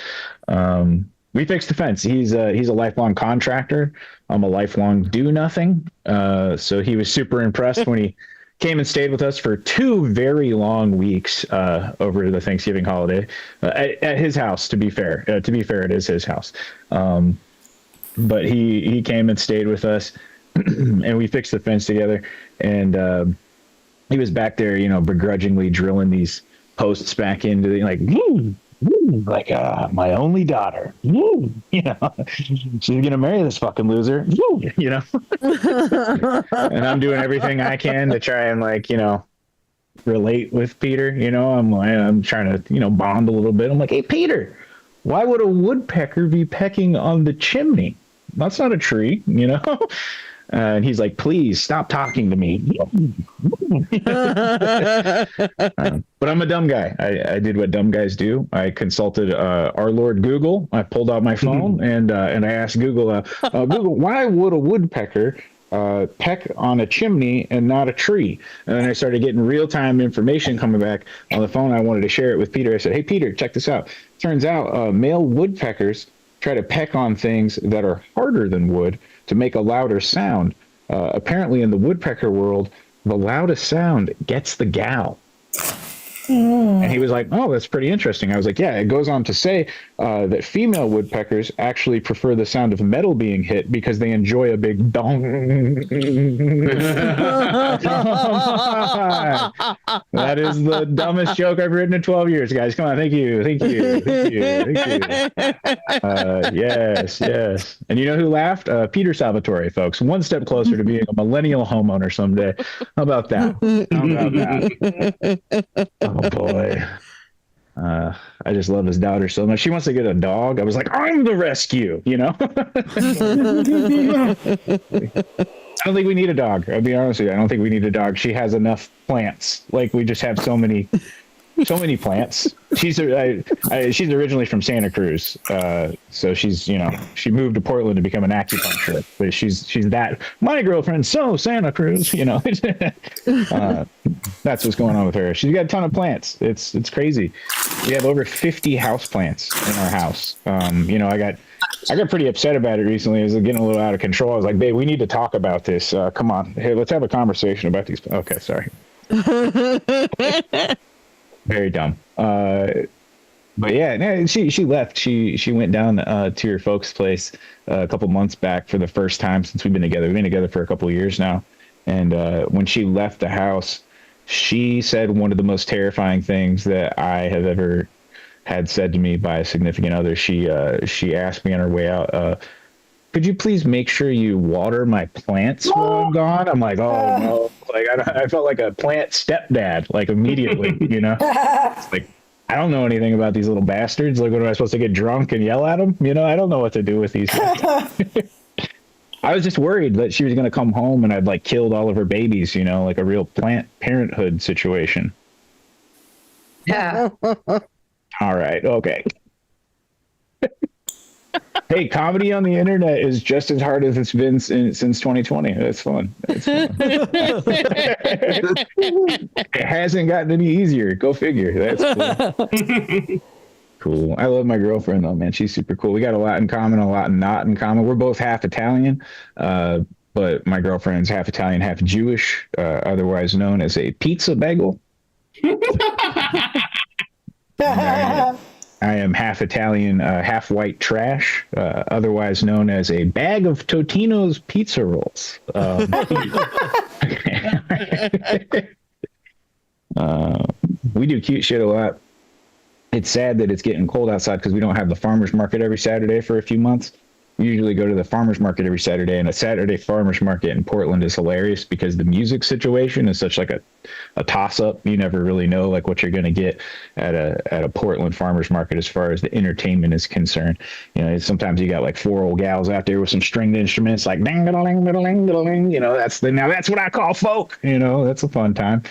We fixed the fence. He's a lifelong contractor. I'm a lifelong do-nothing. So he was super impressed when he came and stayed with us for 2 very long weeks over the Thanksgiving holiday at his house. To be fair, it is his house. But he came and stayed with us, and we fixed the fence together. And he was back there, begrudgingly drilling these posts back into the my only daughter. She's gonna marry this fucking loser. And I'm doing everything I can to try and relate with Peter. I'm trying to bond a little bit. I'm like, hey Peter, why would a woodpecker be pecking on the chimney? That's not a tree, and he's like, please stop talking to me. But I'm a dumb guy. I did what dumb guys do. I consulted our Lord Google. I pulled out my phone and I asked Google, Google, why would a woodpecker peck on a chimney and not a tree? And then I started getting real-time information coming back on the phone. I wanted to share it with Peter. I said, hey, Peter, check this out. Turns out male woodpeckers try to peck on things that are harder than wood to make a louder sound. Apparently in the woodpecker world, the loudest sound gets the gal. And he was like, oh, that's pretty interesting. I was like, yeah, it goes on to say that female woodpeckers actually prefer the sound of metal being hit because they enjoy a big dong. That is the dumbest joke I've written in 12 years, guys. Come on, thank you. Yes. And you know who laughed? Peter Salvatore, folks. One step closer to being a millennial homeowner someday. How about that? Oh boy. I just love his daughter so much. She wants to get a dog. I was like, I'm the rescue, I don't think we need a dog. I'll be honest with you. I don't think we need a dog. She has enough plants. We just have so many so many plants. She's originally from Santa Cruz, so she's she moved to Portland to become an acupuncturist. But she's that my girlfriend. So Santa Cruz, that's what's going on with her. She's got a ton of plants. It's crazy. We have over 50 house plants in our house. I got pretty upset about it recently. It was getting a little out of control. I was like, babe, we need to talk about this. Come on, hey, let's have a conversation about these. Okay, sorry. Very dumb. But yeah, no, she left. She went down to her folks' place a couple months back for the first time since we've been together. We've been together for a couple of years now. And when she left the house, she said one of the most terrifying things that I have ever had said to me by a significant other. She asked me on her way out, could you please make sure you water my plants while I'm gone? I'm like, oh no. Like I felt like a plant stepdad, like immediately, It's like, I don't know anything about these little bastards. Like, what am I supposed to get drunk and yell at them? I don't know what to do with these. I was just worried that she was going to come home and I'd like killed all of her babies, like a real plant parenthood situation. Yeah. All right. Okay. Hey, comedy on the internet is just as hard as it's been since 2020. That's fun. It's fun. It hasn't gotten any easier. Go figure. That's cool. Cool. I love my girlfriend though, man. She's super cool. We got a lot in common, a lot not in common. We're both half Italian, but my girlfriend's half Italian, half Jewish, otherwise known as a pizza bagel. I am half Italian, half white trash, otherwise known as a bag of Totino's pizza rolls. We do cute shit a lot. It's sad that it's getting cold outside because we don't have the farmer's market every Saturday for a few months. We usually go to the farmer's market every Saturday, and a Saturday farmer's market in Portland is hilarious because the music situation is such like a toss-up. You never really know like what you're going to get at a Portland farmer's market as far as the entertainment is concerned. Sometimes you got like 4 old gals out there with some stringed instruments like ding ding ding ding ding. That's what I call folk. That's a fun time.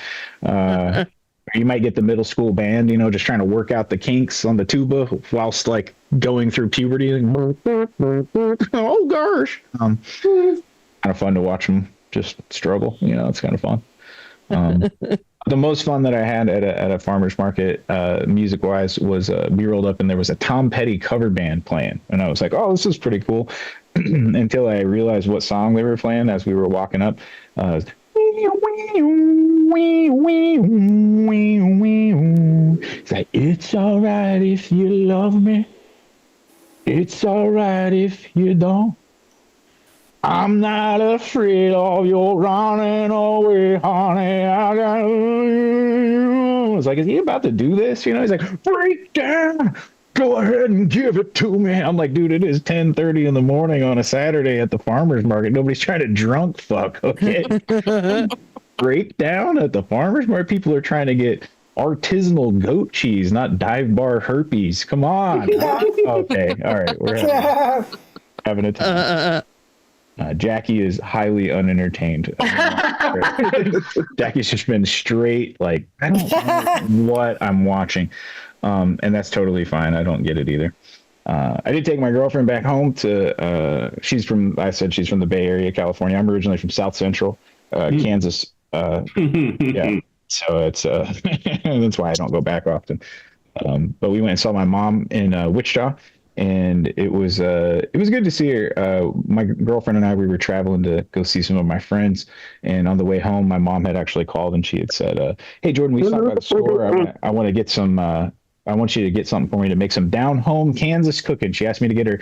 You might get the middle school band, just trying to work out the kinks on the tuba whilst like going through puberty. Oh gosh. Kind of fun to watch them just struggle. It's kind of fun. The most fun that I had at a farmer's market, music wise, was we rolled up and there was a Tom Petty cover band playing. And I was like, oh, this is pretty cool. Until I realized what song they were playing as we were walking up. It's like, it's all right if you love me. It's all right if you don't. I'm not afraid of your running away, honey. It's like, is he about to do this? He's like, break down. Go ahead and give it to me. I'm like, dude, it is 10:30 in the morning on a Saturday at the farmer's market. Nobody's trying to drunk fuck, okay? Break down at the farmer's market. People are trying to get artisanal goat cheese, not dive bar herpes. Come on. Okay, all right. We're having a time. Jackie is highly unentertained. Jackie's just been straight, like, I don't know what I'm watching. And that's totally fine. I don't get it either. I did take my girlfriend back home to, she's from the Bay Area, California. I'm originally from South Central, Kansas. Yeah. So it's, that's why I don't go back often. But we went and saw my mom in Wichita, and it was good to see her. My girlfriend and I, we were traveling to go see some of my friends, and on the way home, my mom had actually called and she had said, "Hey Jordan, we stopped by the store. I want to get some. I want you to get something for me to make some down home Kansas cooking." She asked me to get her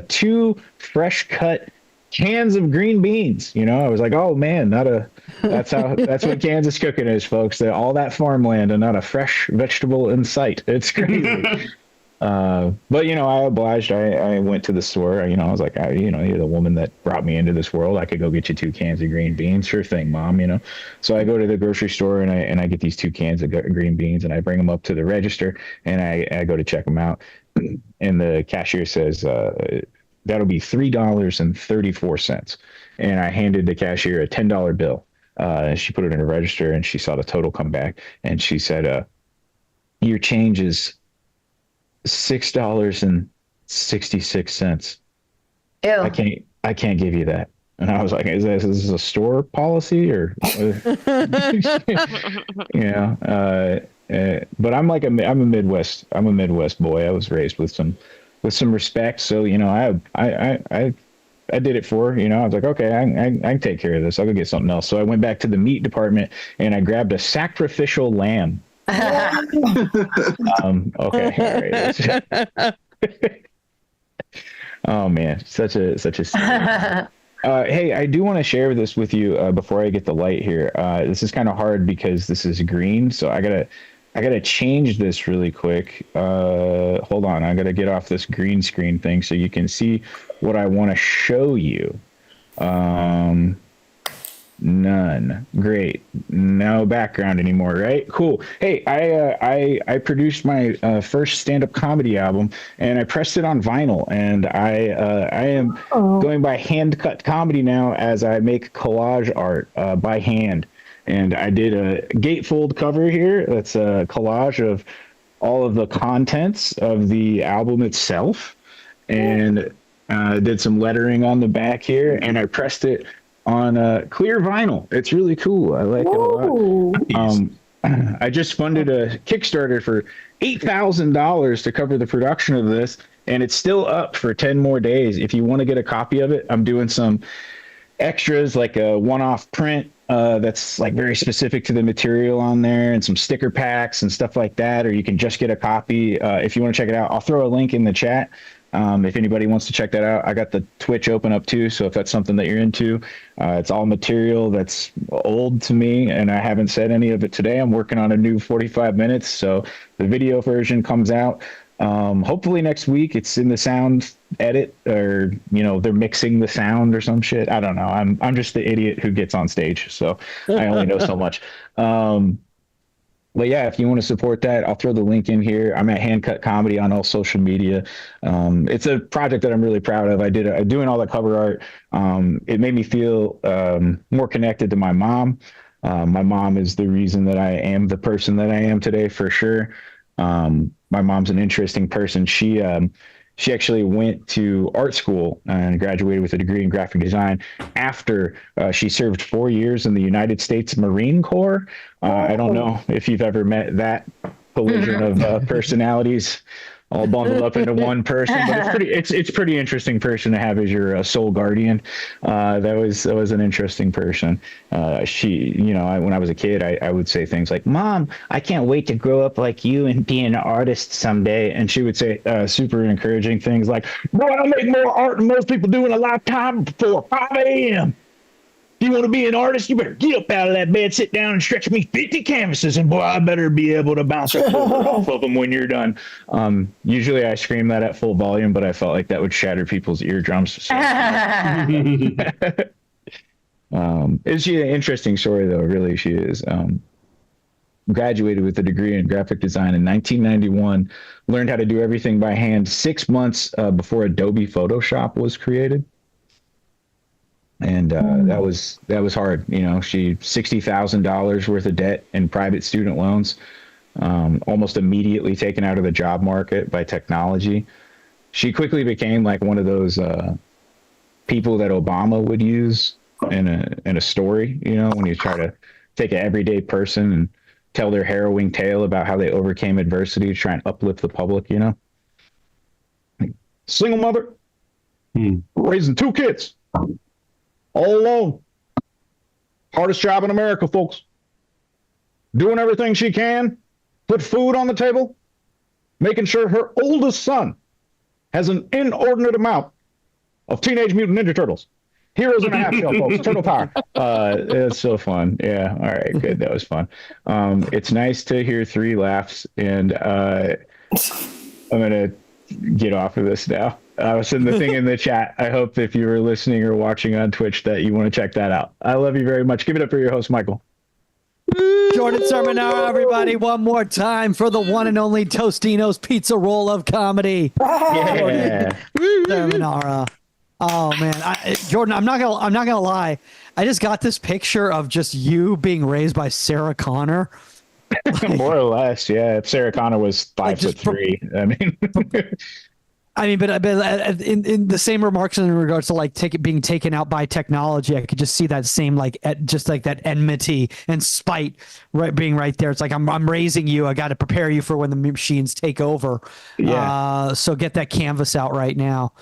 2 fresh cut cans of green beans. I was like, oh man, that's what Kansas cooking is, folks. All that farmland and not a fresh vegetable in sight. It's crazy. But I obliged. I went to the store. I was like, you're the woman that brought me into this world. I could go get you 2 cans of green beans. Sure thing, Mom. So I go to the grocery store and I get these 2 cans of green beans and I bring them up to the register and I go to check them out. And the cashier says, that'll be $3.34. And I handed the cashier a $10 bill. She put it in her register and she saw the total come back and she said, your change is $6.66. Ew. I can't give you that. And I was like, is this a store policy or, but I'm a Midwest boy. I was raised with some respect. So, I did it for her, I was like, okay, I can take care of this. I'll go get something else. So I went back to the meat department and I grabbed a sacrificial lamb. Okay. All right. Oh man, such a hey, I do want to share this with you before I get the light here. This is kind of hard because this is green, so I gotta change this really quick. Hold on, I gotta get off this green screen thing so you can see what I want to show you. None. Great. No background anymore, right? Cool. Hey, I produced my first stand-up comedy album, and I pressed it on vinyl, and I am going by hand cut comedy now as I make collage art by hand. And I did a gatefold cover here. That's a collage of all of the contents of the album itself, and did some lettering on the back here, and I pressed it on clear vinyl. It's really cool. I like it a lot. I just funded a Kickstarter for $8,000 to cover the production of this, and it's still up for 10 more days. If you want to get a copy of it, I'm doing some extras, like a one-off print that's like very specific to the material on there, and some sticker packs and stuff like that, or you can just get a copy. If you want to check it out, I'll throw a link in the chat. If anybody wants to check that out, I got the Twitch open up too. So if that's something that you're into, it's all material that's old to me, and I haven't said any of it today. I'm working on a new 45 minutes. So the video version comes out hopefully next week. It's in the sound edit, or they're mixing the sound or some shit. I don't know. I'm just the idiot who gets on stage, so I only know so much. But yeah, if you want to support that, I'll throw the link in here. I'm at Handcut Comedy on all social media. It's a project that I'm really proud of. Doing all the cover art. It made me feel more connected to my mom. My mom is the reason that I am the person that I am today, for sure. My mom's an interesting person. She actually went to art school and graduated with a degree in graphic design after she served 4 years in the United States Marine Corps. I don't know if you've ever met that collision of personalities all bundled up into one person, but it's pretty interesting person to have as your soul guardian. That was an interesting person. She, when I was a kid, I would say things like, "Mom, I can't wait to grow up like you and be an artist someday." And she would say super encouraging things like, "Boy, I'll make more art than most people do in a lifetime before 5 a.m. You want to be an artist? You better get up out of that bed, sit down, and stretch me 50 canvases, and boy, I better be able to bounce off of them when you're done." Usually I scream that at full volume, but I felt like that would shatter people's eardrums. So. It's an interesting story, though. Really, she is. Graduated with a degree in graphic design in 1991. Learned how to do everything by hand 6 months before Adobe Photoshop was created. And that was hard. She $60,000 worth of debt in private student loans, almost immediately taken out of the job market by technology. She quickly became like one of those people that Obama would use in a story, when you try to take an everyday person and tell their harrowing tale about how they overcame adversity to try and uplift the public, Single mother, raising 2 kids. All alone. Hardest job in America, folks. Doing everything she can, put food on the table, making sure her oldest son has an inordinate amount of Teenage Mutant Ninja Turtles. Heroes in a half shell, folks. Turtle power. It's so fun. Yeah. All right. Good. That was fun. It's nice to hear 3 laughs, and I'm going to get off of this now. I was sending the thing in the chat. I hope if you were listening or watching on Twitch that you want to check that out. I love you very much. Give it up for your host, Michael. Jordan Sermonara, everybody, one more time for the one and only Tostino's Pizza Roll of Comedy. Yeah. Jordan Sermonara. Oh man, Jordan, I'm not gonna lie. I just got this picture of just you being raised by Sarah Connor, More or less, yeah. If Sarah Connor was 5'3", I mean, but in the same remarks in regards to like being taken out by technology, I could just see that same just like that enmity and spite being right there. It's like I'm raising you. I got to prepare you for when the machines take over. Yeah. So get that canvas out right now.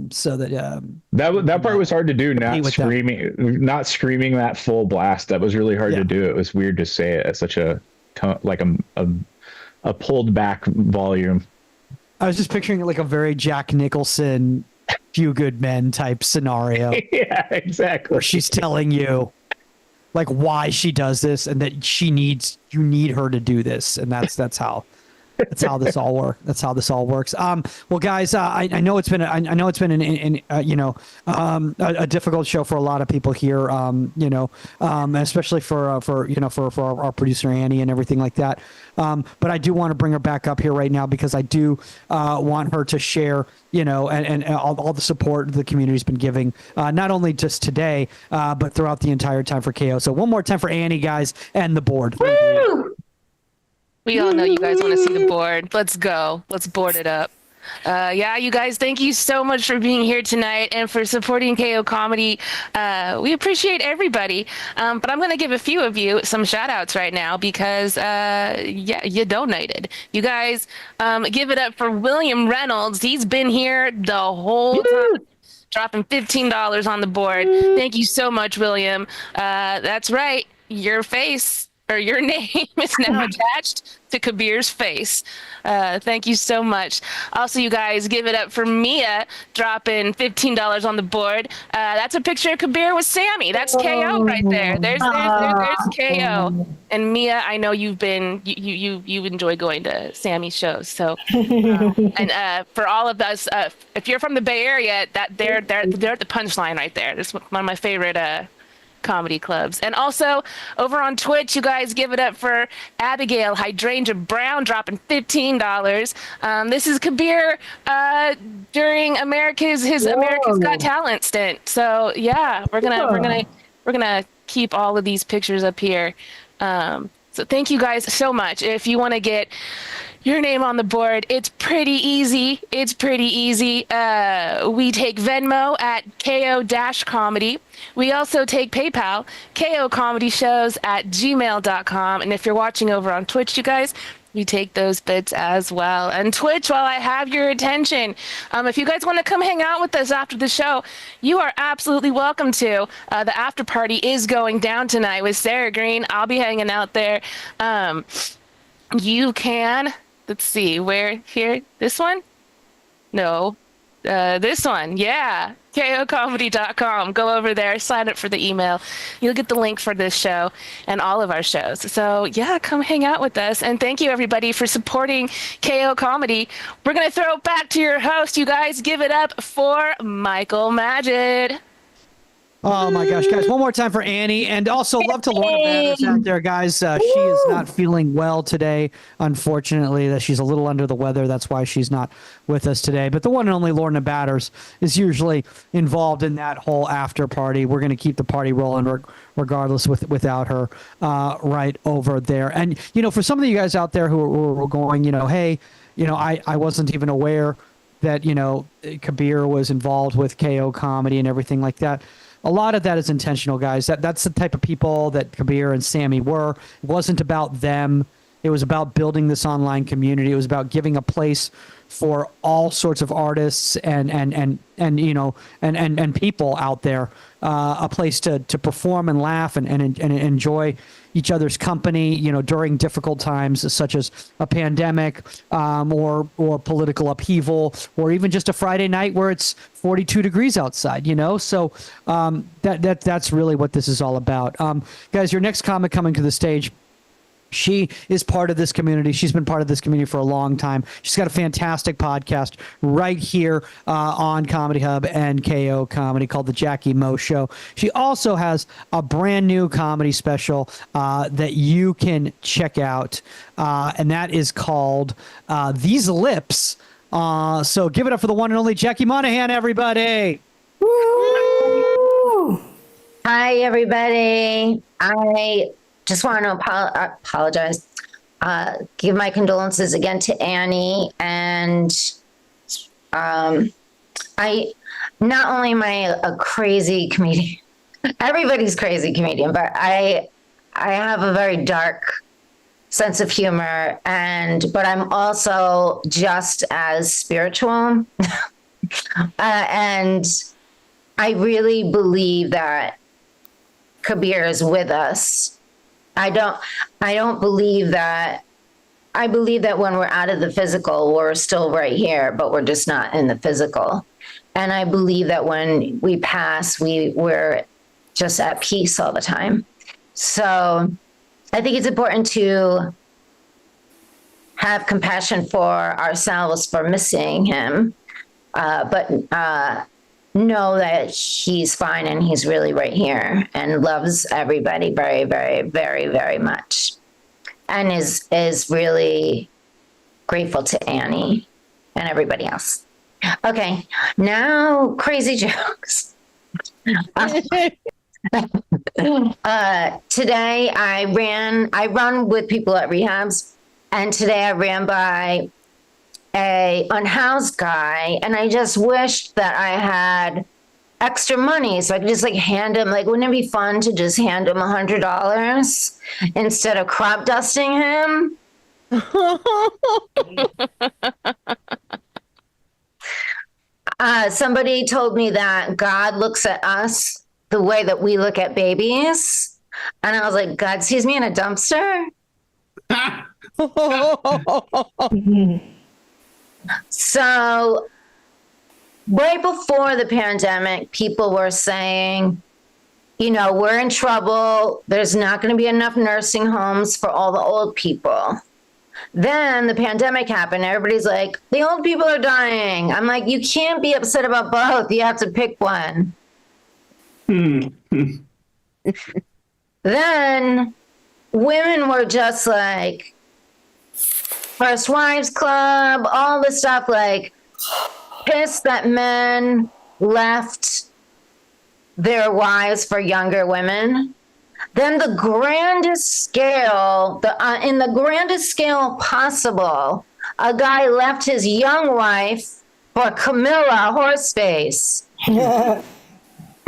So that that part was hard to do. Not screaming that full blast. That was really hard to do. It was weird to say it at such a pulled back volume. I was just picturing like a very Jack Nicholson, Few Good Men type scenario. Yeah, exactly. Where she's telling you like why she does this and that you need her to do this. And that's how this all works. That's how this all works. Well, guys, I know it's been a difficult show for a lot of people here. Especially for our producer Annie and everything like that. But I do want to bring her back up here right now because I do want her to share, and all the support the community's been giving, not only just today, but throughout the entire time for KO. So one more time for Annie, guys, and the board. Woo! We all know you guys want to see the board. Let's go. Let's board it up. You guys, thank you so much for being here tonight and for supporting KO Comedy. We appreciate everybody. But I'm going to give a few of you some shout outs right now because, you donated. You guys, give it up for William Reynolds. He's been here the whole time, dropping $15 on the board. Thank you so much, William. That's right. Your face. Or your name is now attached to Kabir's face. Thank you so much. Also, you guys, give it up for Mia dropping $15 on the board. That's a picture of Kabir with Sammy. That's KO right there. There's KO. And Mia, I know you enjoy going to Sammy's shows. So, and for all of us, if you're from the Bay Area, they're at the punchline right there. That's one of my favorite comedy clubs. And also over on Twitch, you guys, give it up for Abigail Hydrangea Brown dropping $15. This is Kabir during America's Got Talent stint. So yeah, we're gonna keep all of these pictures up here. So thank you guys so much. If you want to get your name on the board, it's pretty easy. We take Venmo at KO-comedy. We also take PayPal, KOComedyShows@gmail.com. And if you're watching over on Twitch, you guys, we take those bits as well. And Twitch, while I have your attention, if you guys want to come hang out with us after the show, you are absolutely welcome to. The after party is going down tonight with Sarah Green. I'll be hanging out there. You can... Let's see, where here? This one? No. This one. Yeah. KOComedy.com. Go over there, sign up for the email. You'll get the link for this show and all of our shows. So yeah, come hang out with us. And thank you everybody for supporting KO Comedy. We're going to throw it back to your host. You guys, give it up for Michael Magid. Oh my gosh, guys! One more time for Annie, and also love to Lorna Batters out there, guys. She is not feeling well today, unfortunately. That she's a little under the weather. That's why she's not with us today. But the one and only Lorna Batters is usually involved in that whole after party. We're going to keep the party rolling regardless without her right over there. And for some of you guys out there who are going, hey, I wasn't even aware that Kabir was involved with KO Comedy and everything like that. A lot of that is intentional, guys. That's the type of people that Kabir and Sammy were. It wasn't about them. It was about building this online community. It was about giving a place for all sorts of artists and people out there, a place to perform and laugh and enjoy each other's company, during difficult times such as a pandemic, or political upheaval, or even just a Friday night where it's 42 degrees outside, So that's really what this is all about. Guys, your next comic coming to the stage, she is part of this community. She's been part of this community for a long time. She's got a fantastic podcast right here on Comedy Hub and KO Comedy called The Jackie Mo Show. She also has a brand new comedy special that you can check out, and that is called These Lips. So give it up for the one and only Jackie Monahan, everybody. Woo! Hi, everybody. I just want to apologize. Give my condolences again to Annie. And I not only am I a crazy comedian, everybody's crazy comedian, but I have a very dark sense of humor, but I'm also just as spiritual. And I really believe that Kabir is with us. I don't believe that. I believe that when we're out of the physical, we're still right here, but we're just not in the physical. And I believe that when we pass, we're just at peace all the time. So I think it's important to have compassion for ourselves for missing him, but know that he's fine and he's really right here and loves everybody very, very, very, very much, and is really grateful to Annie and everybody else. Okay, now crazy jokes. Today I run with people at rehabs, and today I ran by a unhoused guy, and I just wished that I had extra money so I could just hand him, wouldn't it be fun to just hand him $100 instead of crop dusting him? Somebody told me that God looks at us the way that we look at babies. And I was like, God sees me in a dumpster? So right before the pandemic, people were saying, we're in trouble. There's not going to be enough nursing homes for all the old people. Then the pandemic happened. Everybody's like, the old people are dying. I'm like, you can't be upset about both. You have to pick one. Then women were just like, First Wives Club, all this stuff, pissed that men left their wives for younger women. Then the grandest scale, in the grandest scale possible, a guy left his young wife for Camilla Horseface.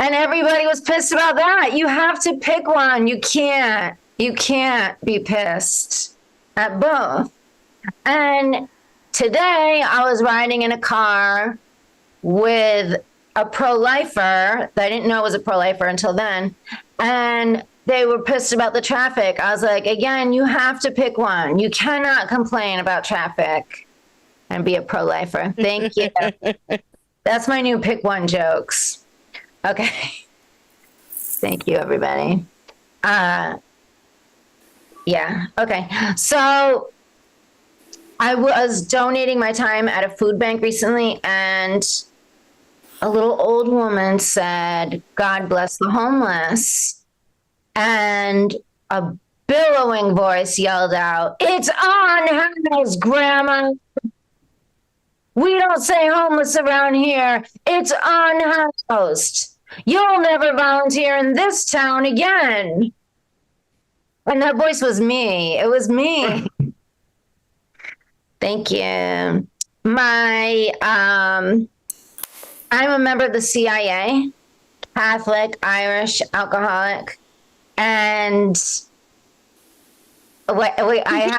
And everybody was pissed about that. You have to pick one. You can't be pissed at both. And today I was riding in a car with a pro-lifer that I didn't know was a pro-lifer until then. And they were pissed about the traffic. I was like, again, you have to pick one. You cannot complain about traffic and be a pro-lifer. Thank you. That's my new pick one jokes. Okay. Thank you, everybody. Yeah. Okay. So I was donating my time at a food bank recently, and a little old woman said, God bless the homeless. And a billowing voice yelled out, it's unhoused, Grandma. We don't say homeless around here. It's unhoused. You'll never volunteer in this town again. And that voice was me. It was me. Thank you. I'm a member of the CIA, Catholic, Irish, alcoholic. And I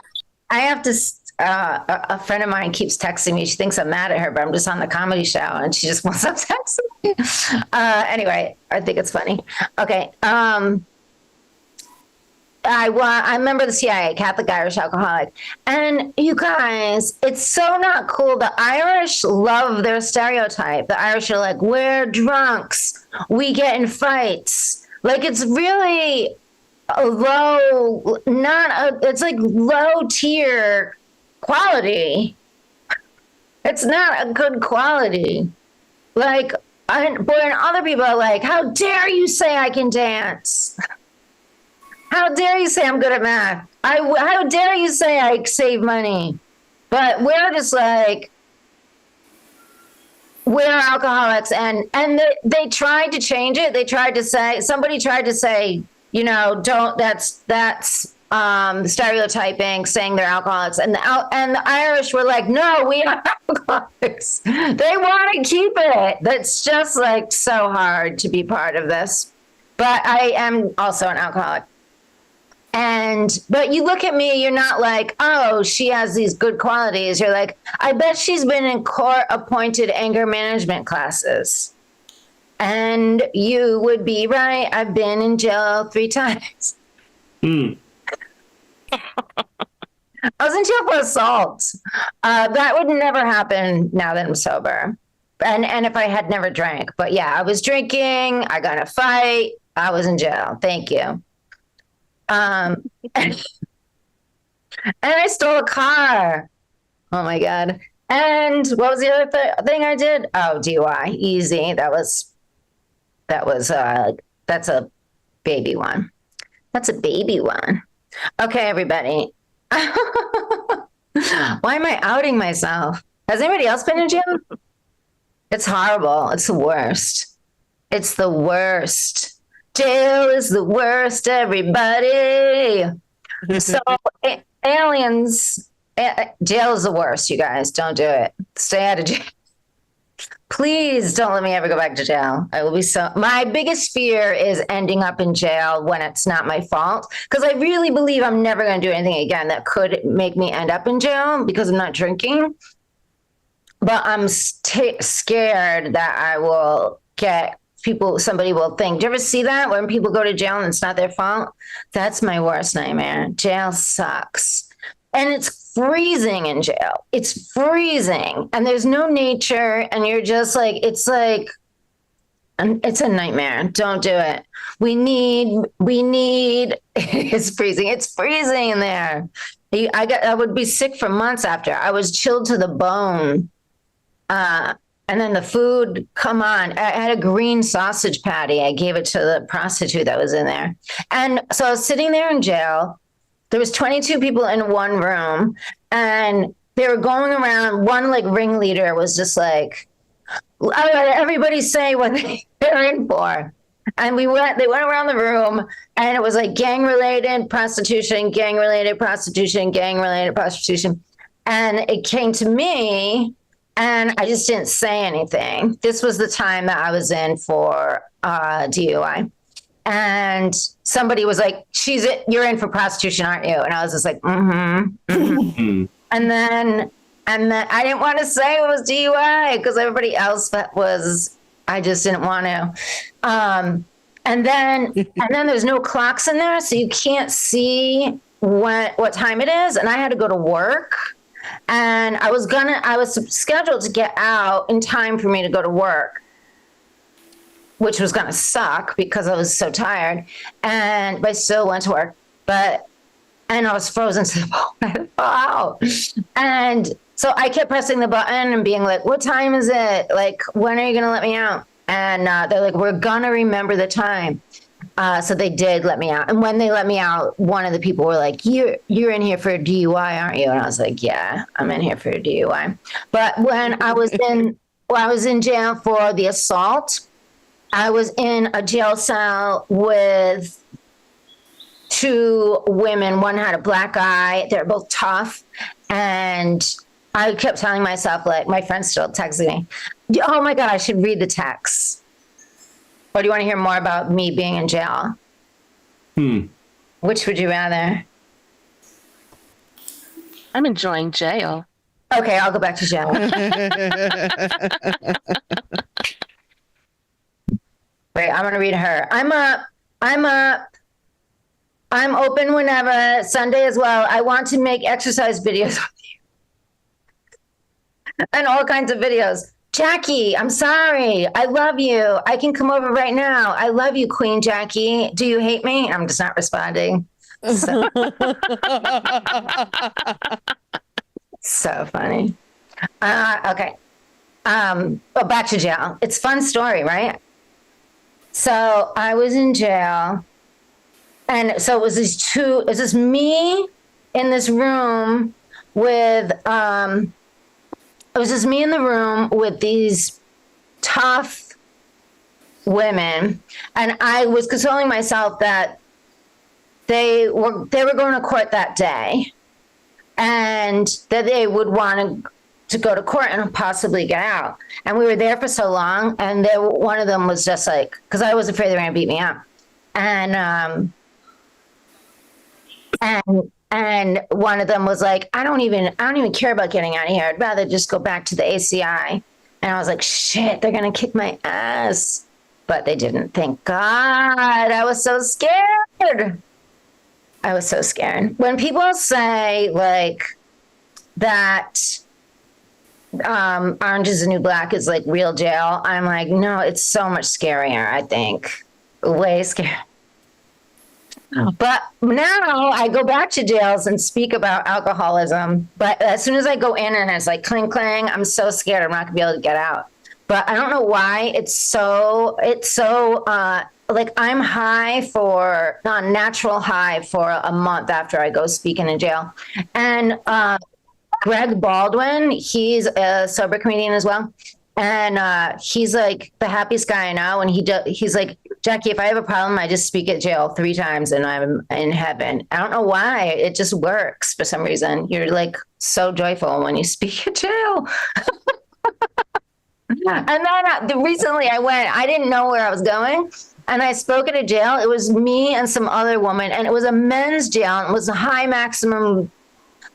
have to, a friend of mine keeps texting me. She thinks I'm mad at her, but I'm just on the comedy show and she just wants to text me. Anyway, I think it's funny. Okay. I'm a member of the CIA, Catholic, Irish, alcoholic. And you guys, it's so not cool. The Irish love their stereotype. The Irish are like, we're drunks. We get in fights. It's really it's low tier quality. It's not a good quality. And other people are like, how dare you say I can dance? How dare you say I'm good at math? How dare you say I save money? But we're just like, we're alcoholics. And they tried to change it. Somebody tried to say, that's stereotyping, saying they're alcoholics. And the Irish were like, no, we are alcoholics. They want to keep it. That's just like so hard to be part of this. But I am also an alcoholic. But you look at me, you're not like, oh, she has these good qualities. You're like, I bet she's been in court-appointed anger management classes. And you would be right. I've been in jail 3 times. I was in jail for assault. That would never happen now that I'm sober. And if I had never drank. But yeah, I was drinking. I got in a fight. I was in jail. Thank you. And I stole a car. Oh my God. And what was the other thing I did? Oh, DUI. Easy. That's a baby one. That's a baby one. Okay, everybody. Why am I outing myself? Has anybody else been in jail? It's horrible. It's the worst. It's the worst. Jail is the worst, everybody. So aliens, jail is the worst, you guys. Don't do it. Stay out of jail. Please don't let me ever go back to jail. I will be my biggest fear is ending up in jail when it's not my fault. Because I really believe I'm never going to do anything again that could make me end up in jail because I'm not drinking. But I'm scared that I will get somebody will think, do you ever see that when people go to jail and it's not their fault? That's my worst nightmare. Jail sucks. And it's freezing in jail. It's freezing. And there's no nature. And you're just like, it's a nightmare. Don't do it. We need, it's freezing. It's freezing in there. I would be sick for months after. I was chilled to the bone. And then the food, come on. I had a green sausage patty. I gave it to the prostitute that was in there. And so I was sitting there in jail. There was 22 people in one room. And they were going around. One like ringleader was just like, everybody say what they're in for. And they went around the room and it was like gang-related prostitution, gang-related prostitution, gang-related prostitution. And it came to me. And I just didn't say anything. This was the time that I was in for DUI. And somebody was like, you're in for prostitution, aren't you? And I was just like, and then I didn't want to say it was DUI because everybody else I just didn't want to. And then there's no clocks in there, so you can't see what time it is. And I had to go to work. And I was scheduled to get out in time for me to go to work, which was going to suck because I was so tired. But I still went to work. And I was frozen to the bone. Wow. And so I kept pressing the button and being like, what time is it? Like, when are you going to let me out? And they're like, we're going to remember the time. So they did let me out. And when they let me out, one of the people were like, you're in here for a DUI, aren't you? And I was like, yeah, I'm in here for a DUI. But when I was in jail for the assault, I was in a jail cell with 2 women. One had a black eye. They're both tough. And I kept telling myself, like, my friend's still texting me, oh my God, I should read the text. Or do you want to hear more about me being in jail? Which would you rather? I'm enjoying jail. Okay, I'll go back to jail. Wait, I'm going to read her. I'm up. I'm open whenever, Sunday as well. I want to make exercise videos with you. And all kinds of videos. Jackie, I'm sorry. I love you. I can come over right now. I love you, Queen Jackie. Do you hate me? I'm just not responding. So, so funny. Okay. Back to jail. It's a fun story, right? So I was in jail. And so it was this me in this room with, it was just me in the room with these tough women. And I was consoling myself that they were going to court that day, and that they would want to go to court and possibly get out. And we were there for so long, and one of them was just like, because I was afraid they were going to beat me up, and one of them was like, I don't even care about getting out of here. I'd rather just go back to the ACI. And I was like, shit, they're going to kick my ass. But they didn't. Thank God. I was so scared. When people say like that Orange is the New Black is like real jail, I'm like, no, it's so much scarier, I think. Way scarier. But now I go back to jails and speak about alcoholism. But as soon as I go in and it's like cling clang, I'm so scared I'm not gonna be able to get out. But I don't know why it's so like I'm natural high for a month after I go speaking in jail. And Greg Baldwin, he's a sober comedian as well. And he's like the happiest guy I know. And he's like, Jackie, if I have a problem, I just speak at jail 3 times and I'm in heaven. I don't know why. It just works for some reason. You're like so joyful when you speak at jail. And then recently I didn't know where I was going. And I spoke at a jail. It was me and some other woman. And it was a men's jail. And it was a high maximum.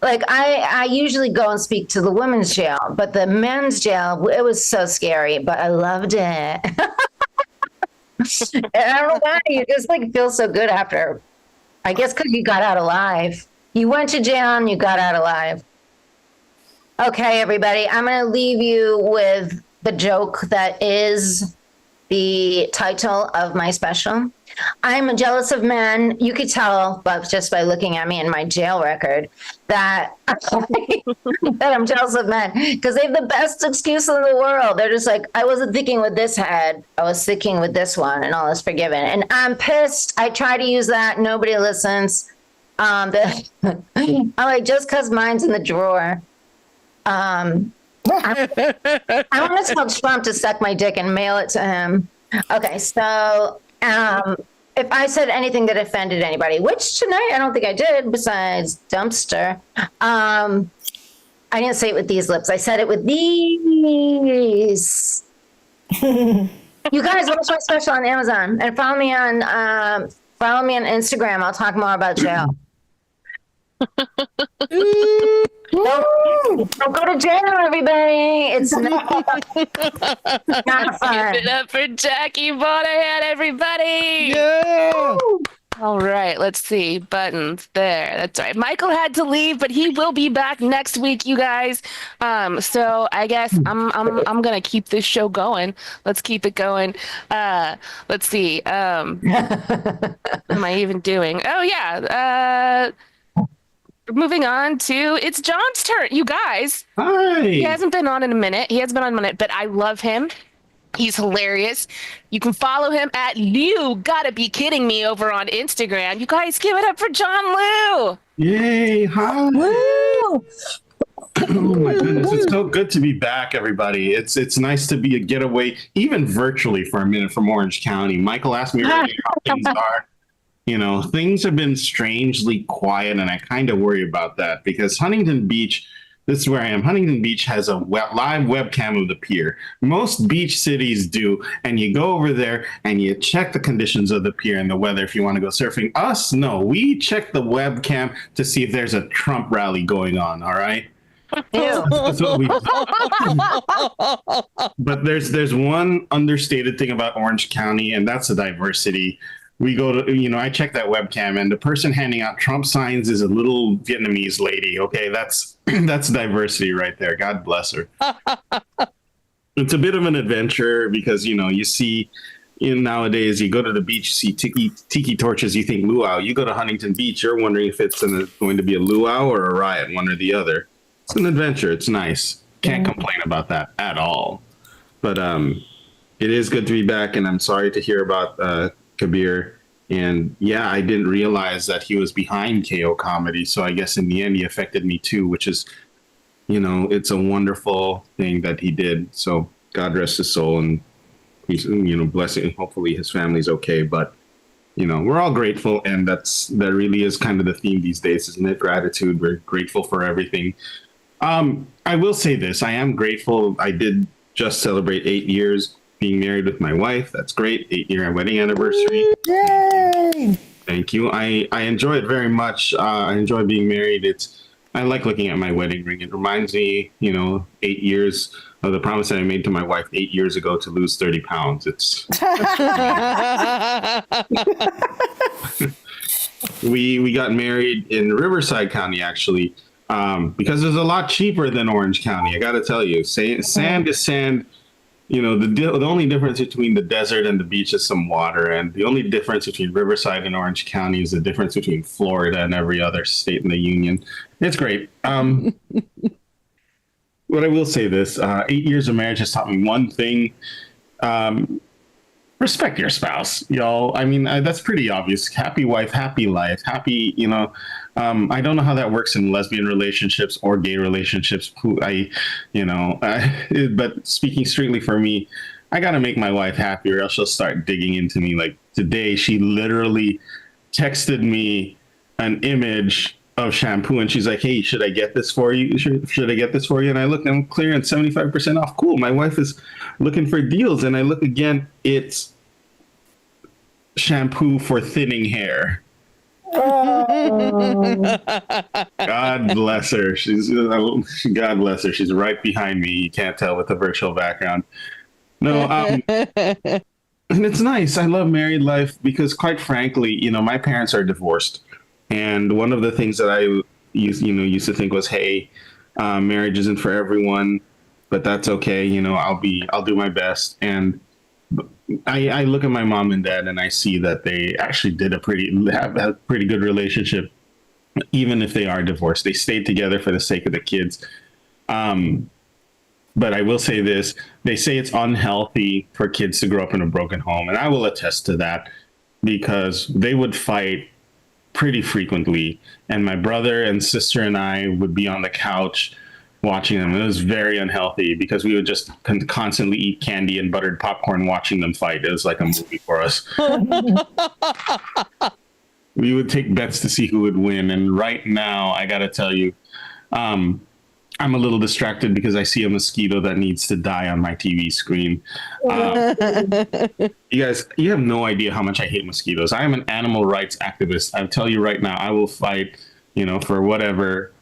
Like I usually go and speak to the women's jail. But the men's jail, it was so scary. But I loved it. And I don't know why, you just like feel so good after. I guess because you got out alive. You went to jail and you got out alive. Okay, everybody, I'm going to leave you with the joke that is the title of my special. I'm jealous of men. You could tell, but just by looking at me and my jail record, that I'm jealous of men because they have the best excuse in the world. They're just like, I wasn't thinking with this head. I was thinking with this one, and all is forgiven. And I'm pissed. I try to use that. Nobody listens. I'm like, just because mine's in the drawer. I want to tell Trump to suck my dick and mail it to him. Okay, so if I said anything that offended anybody, which tonight I don't think I did, besides dumpster, I didn't say it with these lips. I said it with these. You guys, watch my special on Amazon and follow me on Instagram. I'll talk more about jail. Don't go to jail, everybody. It's not fun. Give it up for Jackie Monahan, everybody. Yeah. All right, let's see. Buttons there. That's right. Michael had to leave, but he will be back next week, you guys. So I guess I'm gonna keep this show going. Let's keep it going. Let's see. What am I even doing? Oh yeah. Moving on to, it's John's turn, you guys. Hi. He hasn't been on in a minute. But I love him. He's hilarious. You can follow him at You Gotta Be Kidding Me over on Instagram. You guys give it up for John Liu. Yay. Hi. Woo! Oh my goodness, it's so good to be back, everybody. It's nice to be a getaway, even virtually for a minute from Orange County. Michael asked me earlier how things are. You know, things have been strangely quiet, and I kind of worry about that because Huntington Beach, this is where I am. Huntington Beach has a live webcam of the pier. Most beach cities do, and you go over there and you check the conditions of the pier and the weather if you want to go surfing. Us, no, we check the webcam to see if there's a Trump rally going on, all right? That's what we do. But there's one understated thing about Orange County, and that's the diversity. We go to, I check that webcam, and the person handing out Trump signs is a little Vietnamese lady. Okay, that's diversity right there. God bless her. It's a bit of an adventure because, you see, nowadays you go to the beach, you see tiki torches, you think luau. You go to Huntington Beach, you're wondering if it's going to be a luau or a riot, one or the other. It's an adventure. It's nice. Can't complain about that at all. But it is good to be back, and I'm sorry to hear about Kabir. And yeah, I didn't realize that he was behind KO Comedy. So I guess in the end, he affected me too, which is, it's a wonderful thing that he did. So God rest his soul, and he's, blessing. Hopefully his family's okay. But we're all grateful, and that really is kind of the theme these days, isn't it? Gratitude. We're grateful for everything. I will say this: I am grateful. I did just celebrate 8 years being married with my wife. That's great. 8-year wedding anniversary. Yay! Thank you. I enjoy it very much. I enjoy being married. I like looking at my wedding ring. It reminds me, 8 years of the promise that I made to my wife 8 years ago to lose 30 pounds. We got married in Riverside County, actually, because it's a lot cheaper than Orange County. I got to tell you, sand is sand. The only difference between the desert and the beach is some water, and the only difference between Riverside and Orange County is the difference between Florida and every other state in the union. It's great. But I will say this: 8 years of marriage has taught me one thing. Respect your spouse, y'all. I mean, that's pretty obvious. Happy wife, happy life, happy, I don't know how that works in lesbian relationships or gay relationships. But speaking strictly for me, I got to make my wife happy or else she'll start digging into me. Like today, she literally texted me an image of shampoo and she's like, "Hey, should I get this for you? Should I get this for you?" And I look, I'm clear and 75% off. Cool. My wife is looking for deals. And I look again, it's shampoo for thinning hair. Oh. God bless her. God bless her. She's right behind me. You can't tell with the virtual background. No, and it's nice. I love married life because, quite frankly, my parents are divorced, and one of the things that I used to think was, hey, marriage isn't for everyone, but that's okay. I'll do my best. And I look at my mom and dad and I see that they actually have a pretty good relationship, even if they are divorced. They stayed together for the sake of the kids. But I will say this, they say it's unhealthy for kids to grow up in a broken home. And I will attest to that because they would fight pretty frequently. And my brother and sister and I would be on the couch watching them. It was very unhealthy because we would just constantly eat candy and buttered popcorn watching them fight. It was like a movie for us. We would take bets to see who would win. And right now, I got to tell you, I'm a little distracted because I see a mosquito that needs to die on my TV screen. You guys, you have no idea how much I hate mosquitoes. I am an animal rights activist. I'll tell you right now, I will fight, for whatever,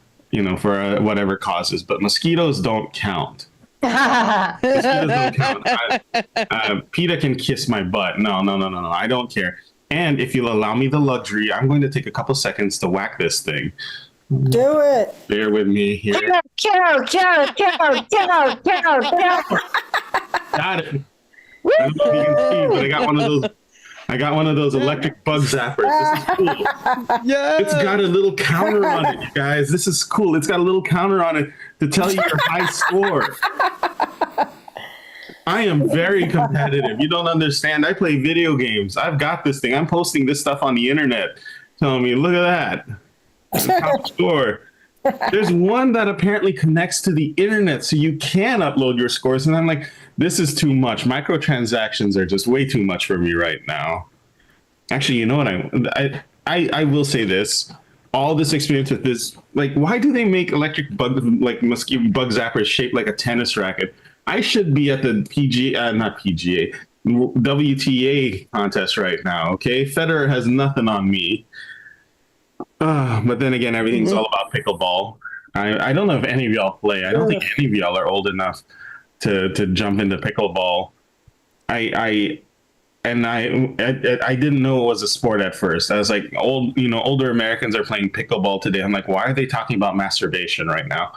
for whatever causes, but mosquitoes don't count. Mosquitoes don't count. PETA can kiss my butt. No, I don't care. And if you'll allow me the luxury, I'm going to take a couple seconds to whack this thing. Do it. Bear with me here. Kill. Got it. I don't know if you can see, but I got one of those electric bug zappers. This is cool. Yeah. It's got a little counter on it, you guys. This is cool. It's got a little counter on it to tell you your high score. I am very competitive. You don't understand. I play video games. I've got this thing. I'm posting this stuff on the internet, telling me, look at that. Top score. There's one that apparently connects to the internet, so you can upload your scores. And I'm like, this is too much. Microtransactions are just way too much for me right now. Actually, you know what? I will say this. All this experience with this, like, why do they make electric mosquito bug zappers shaped like a tennis racket? I should be at the WTA contest right now. Okay, Federer has nothing on me. But then again, everything's all about pickleball. I don't know if any of y'all play. I don't think any of y'all are old enough to jump into pickleball. I didn't know it was a sport at first. I was like, older Americans are playing pickleball today. I'm like, why are they talking about masturbation right now?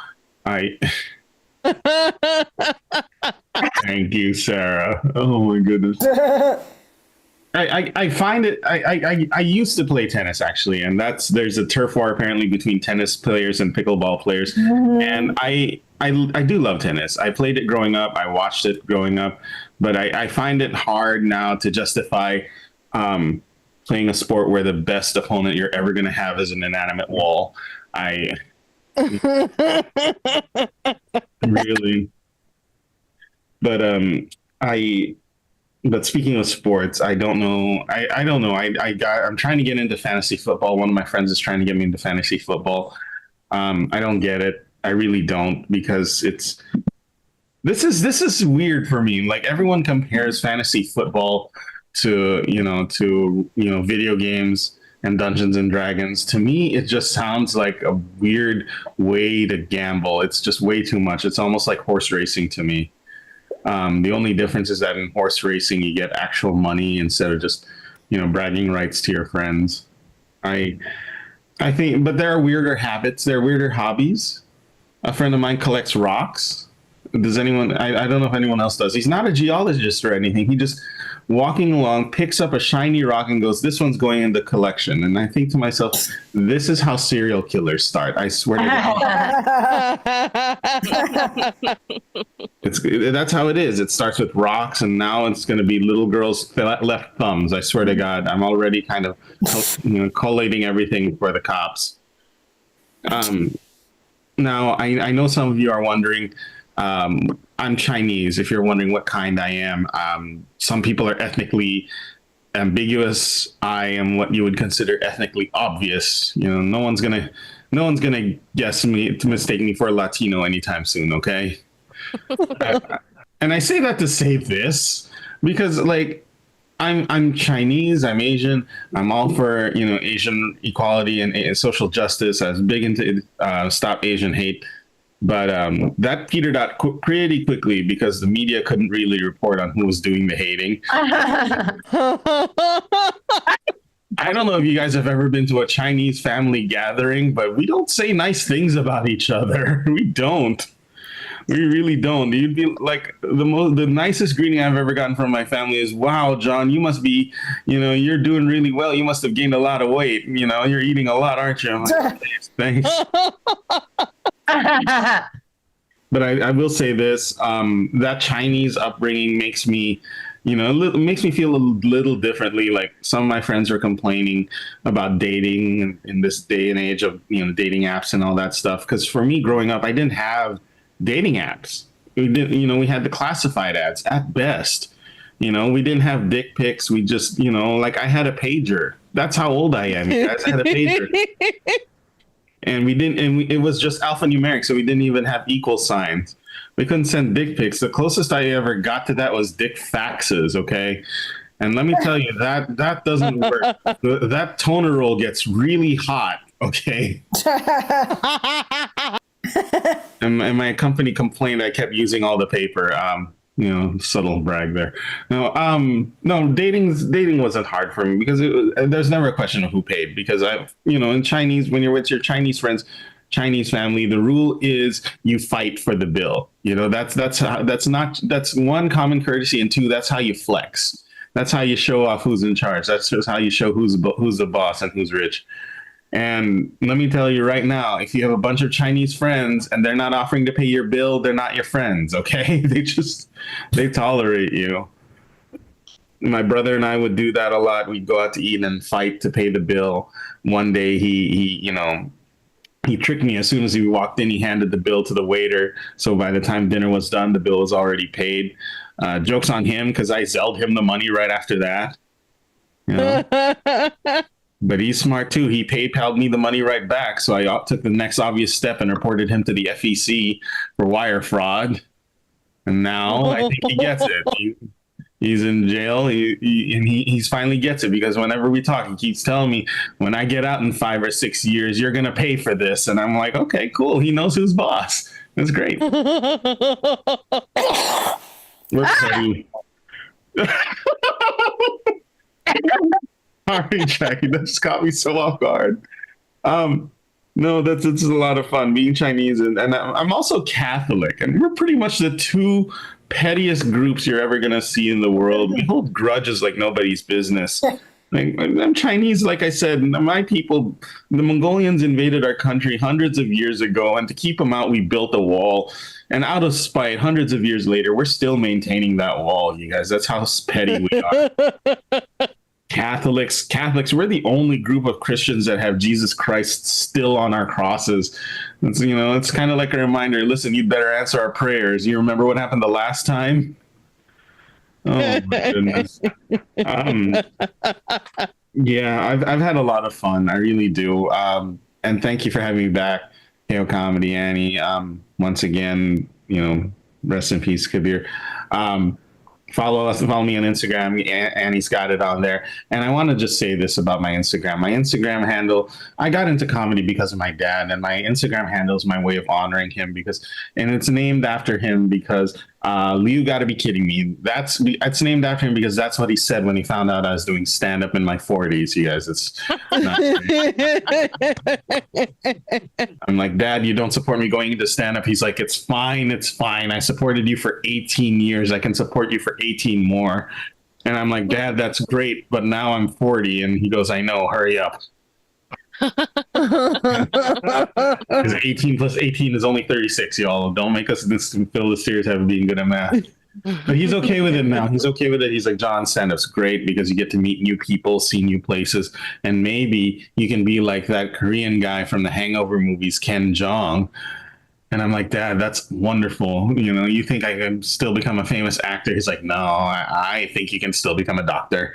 Thank you, Sarah. Oh my goodness. I find it. I used to play tennis actually, and there's a turf war apparently between tennis players and pickleball players, and I do love tennis. I played it growing up. I watched it growing up, but I find it hard now to justify playing a sport where the best opponent you're ever going to have is an inanimate wall. Really, but But speaking of sports, I don't know. I don't know. I'm trying to get into fantasy football. One of my friends is trying to get me into fantasy football. I don't get it. I really don't, because this is weird for me. Like, everyone compares fantasy football to video games and Dungeons and Dragons. To me, it just sounds like a weird way to gamble. It's just way too much. It's almost like horse racing to me. The only difference is that in horse racing, you get actual money instead of just, bragging rights to your friends. I think, but there are weirder habits. There are weirder hobbies. A friend of mine collects rocks. Does anyone? I don't know if anyone else does. He's not a geologist or anything. He just, walking along, picks up a shiny rock and goes, "This one's going in the collection." And I think to myself, this is how serial killers start. I swear to God. That's how it is. It starts with rocks, and now it's going to be little girls' left thumbs. I swear to God, I'm already kind of, collating everything for the cops. Now, I know some of you are wondering, I'm Chinese, if you're wondering what kind I am. Some people are ethnically ambiguous. I am what you would consider ethnically obvious. No one's gonna guess me to mistake me for a Latino anytime soon, okay? And I say that to say this, because, like, I'm Chinese, I'm Asian, I'm all for, Asian equality and social justice. I was big into Stop Asian Hate. But that petered out pretty quickly because the media couldn't really report on who was doing the hating. I don't know if you guys have ever been to a Chinese family gathering, but we don't say nice things about each other. We don't. We really don't. You'd be like, the nicest greeting I've ever gotten from my family is, "Wow, John, you must be, you're doing really well. You must have gained a lot of weight. You're eating a lot, aren't you?" I'm like, "Thanks." But I will say this, that Chinese upbringing makes me, makes me feel a little differently. Like, some of my friends are complaining about dating in this day and age of, dating apps and all that stuff. Because for me, growing up, I didn't have dating apps. We didn't, we had the classified ads at best. We didn't have dick pics. We just, like, I had a pager. That's how old I am. You guys, I had a pager. And we didn't, it was just alphanumeric, so we didn't even have equal signs. We couldn't send dick pics. The closest I ever got to that was dick faxes, okay? And let me tell you, that doesn't work. That toner roll gets really hot, okay? And my company complained I kept using all the paper. Subtle brag there. No, dating wasn't hard for me because there's never a question of who paid, because in Chinese, when you're with your Chinese friends, Chinese family, the rule is you fight for the bill. That's one, common courtesy, and two, that's how you flex. That's how you show off who's in charge. That's just how you show who's the boss and who's rich. And let me tell you right now, if you have a bunch of Chinese friends and they're not offering to pay your bill, they're not your friends, okay? They tolerate you. My brother and I would do that a lot. We'd go out to eat and fight to pay the bill. One day he tricked me. As soon as he walked in, he handed the bill to the waiter. So by the time dinner was done, the bill was already paid. Joke's on him, because I Zelled him the money right after that. But he's smart too. He PayPal'd me the money right back. So I took the next obvious step and reported him to the FEC for wire fraud. And now I think he gets it. He's in jail. He's finally gets it, because whenever we talk, he keeps telling me, "When I get out in 5 or 6 years, you're going to pay for this." And I'm like, okay, cool. He knows who's boss. That's great. We're petty. Sorry, Jackie, that just caught me so off guard. No, it's a lot of fun being Chinese, and I'm also Catholic, and we're pretty much the two pettiest groups you're ever gonna see in the world. We hold grudges like nobody's business. I'm Chinese, like I said. My people, the Mongolians, invaded our country hundreds of years ago, and to keep them out, we built a wall. And out of spite, hundreds of years later, we're still maintaining that wall, you guys. That's how petty we are. Catholics, we're the only group of Christians that have Jesus Christ still on our crosses. It's kind of like a reminder. Listen, you'd better answer our prayers. You remember what happened the last time? Oh my goodness. Yeah, I've had a lot of fun. I really do. And thank you for having me back, KO Comedy, Annie. Once again, rest in peace, Kabir. Follow me on Instagram. Annie's got it on there. And I want to just say this about my Instagram. My Instagram handle, I got into comedy because of my dad, and my Instagram handle is my way of honoring him and it's named after him because you got to be kidding me. It's named after him because that's what he said when he found out I was doing stand up in my 40s. You guys, it's not I'm like, Dad, you don't support me going into stand up. He's like, it's fine. I supported you for 18 years. I can support you for 18 more. And I'm like, Dad, that's great, but now I'm 40. And he goes, I know, hurry up. Because 18 plus 18 is only 36, y'all. Don't make us fill the stereotype of being good at math. But he's okay with it now. He's okay with it. He's like, John, stand-up's great because you get to meet new people, see new places, and maybe you can be like that Korean guy from the Hangover movies, Ken Jeong. And I'm like, Dad, that's wonderful. You think I can still become a famous actor? He's like, no, I think you can still become a doctor.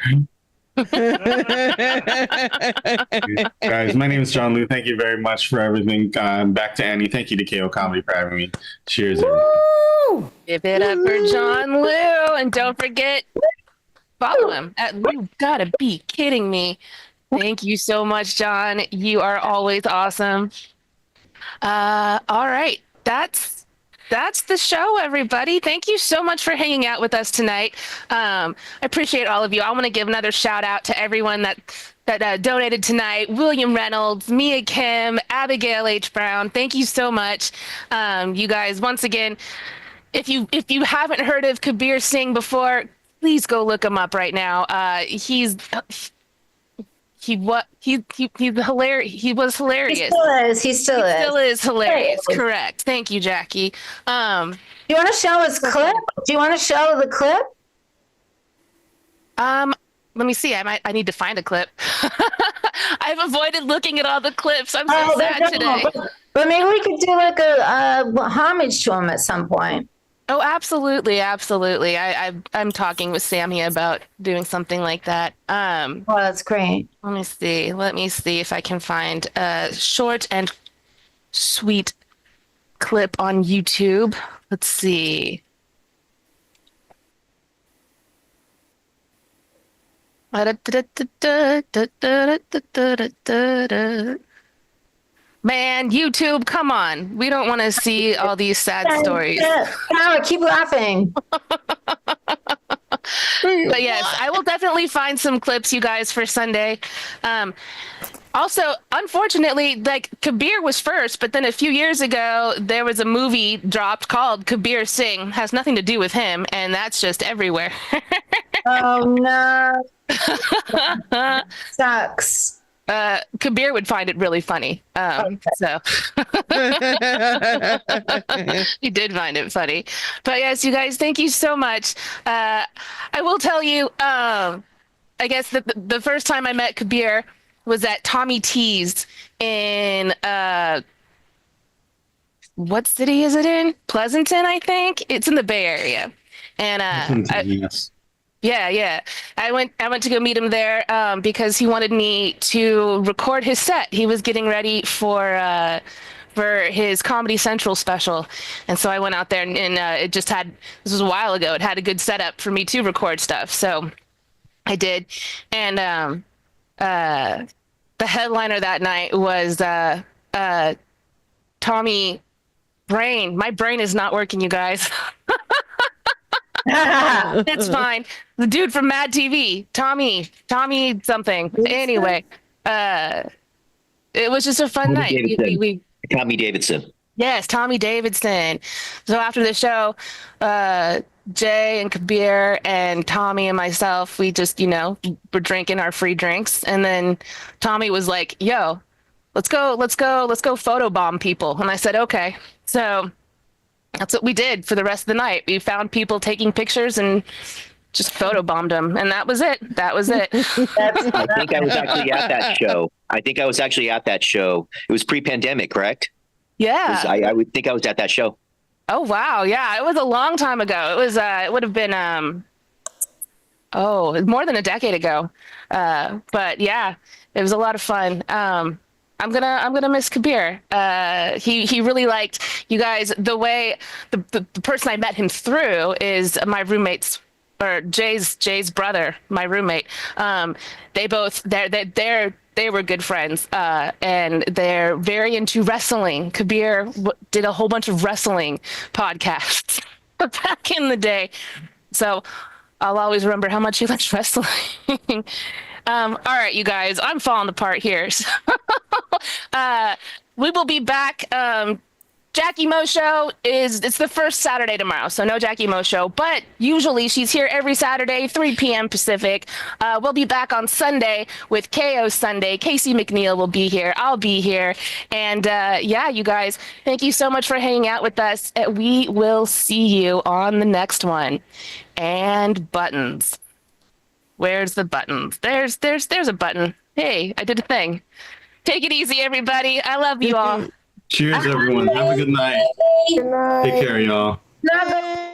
Guys, my name is John Liu. Thank you very much for everything. Back to Annie. Thank you to KO Comedy for having me. Cheers. Woo! Give it up for John Liu, and don't forget, follow him. You gotta be kidding me. Thank you so much, John. You are always awesome. All right, that's the show, everybody. Thank you so much for hanging out with us tonight. I appreciate all of you. I want to give another shout out to everyone that donated tonight. William Reynolds, Mia Kim, Abigail H. Brown. Thank you so much. You guys, once again, if you haven't heard of Kabir Singh before, please go look him up right now. He's hilarious. He was hilarious. He still is hilarious. Right. Correct. Thank you, Jackie. Do you want to show his clip? Do you want to show the clip? Let me see. I need to find a clip. I've avoided looking at all the clips. I'm so sad today. But maybe we could do like a homage to him at some point. Oh, absolutely, absolutely. I'm talking with Sammy about doing something like that. Well, that's great. Let me see if I can find a short and sweet clip on YouTube. Let's see. Man, YouTube, come on. We don't want to see all these sad stories. No, keep laughing. But yes, I will definitely find some clips, you guys, for Sunday. Also, unfortunately, like Kabir was first, but then a few years ago, there was a movie dropped called Kabir Singh. Has nothing to do with him, and that's just everywhere. Oh, no. Sucks. Kabir would find it really funny. So he did find it funny. But yes, you guys, thank you so much. I will tell you, I guess the first time I met Kabir was at Tommy T's in what city is it in? Pleasanton, I think. It's in the Bay Area. And yes. Yeah. I went to go meet him there because he wanted me to record his set. He was getting ready for his Comedy Central special. And so I went out there and it just had, this was a while ago, it had a good setup for me to record stuff. So I did. And the headliner that night was Tommy Brain. My brain is not working, you guys. It's fine. The dude from Mad TV, Tommy something. Anyway, it was just a fun night. Tommy Davidson. Yes, Tommy Davidson. So after the show, Jay and Kabir and Tommy and myself, we just, were drinking our free drinks. And then Tommy was like, yo, let's go photobomb people. And I said, okay. So that's what we did for the rest of the night. We found people taking pictures and just photobombed them. And that was it. I think I was actually at that show. It was pre-pandemic, correct? Yeah. I would think I was at that show. Oh, wow. Yeah, it was a long time ago. It was, it would have been Oh, more than a decade ago. But yeah, it was a lot of fun. I'm gonna miss Kabir. He really liked you guys. The way the person I met him through is my roommate's or Jay's brother, my roommate. They were good friends, and they're very into wrestling. Kabir did a whole bunch of wrestling podcasts back in the day, so I'll always remember how much he likes wrestling. All right, you guys, I'm falling apart here. So, we will be back. Jackie Mo show it's the first Saturday tomorrow, so no Jackie Mo show, but usually she's here every Saturday, 3 p.m. Pacific. We'll be back on Sunday with KO Sunday. Casey McNeil will be here. I'll be here. And yeah, you guys, thank you so much for hanging out with us. We will see you on the next one. And buttons. Where's the buttons? There's a button. Hey, I did a thing. Take it easy, everybody. I love you all. Cheers, everyone. Have a good night. Good night. Take care, y'all. Love it.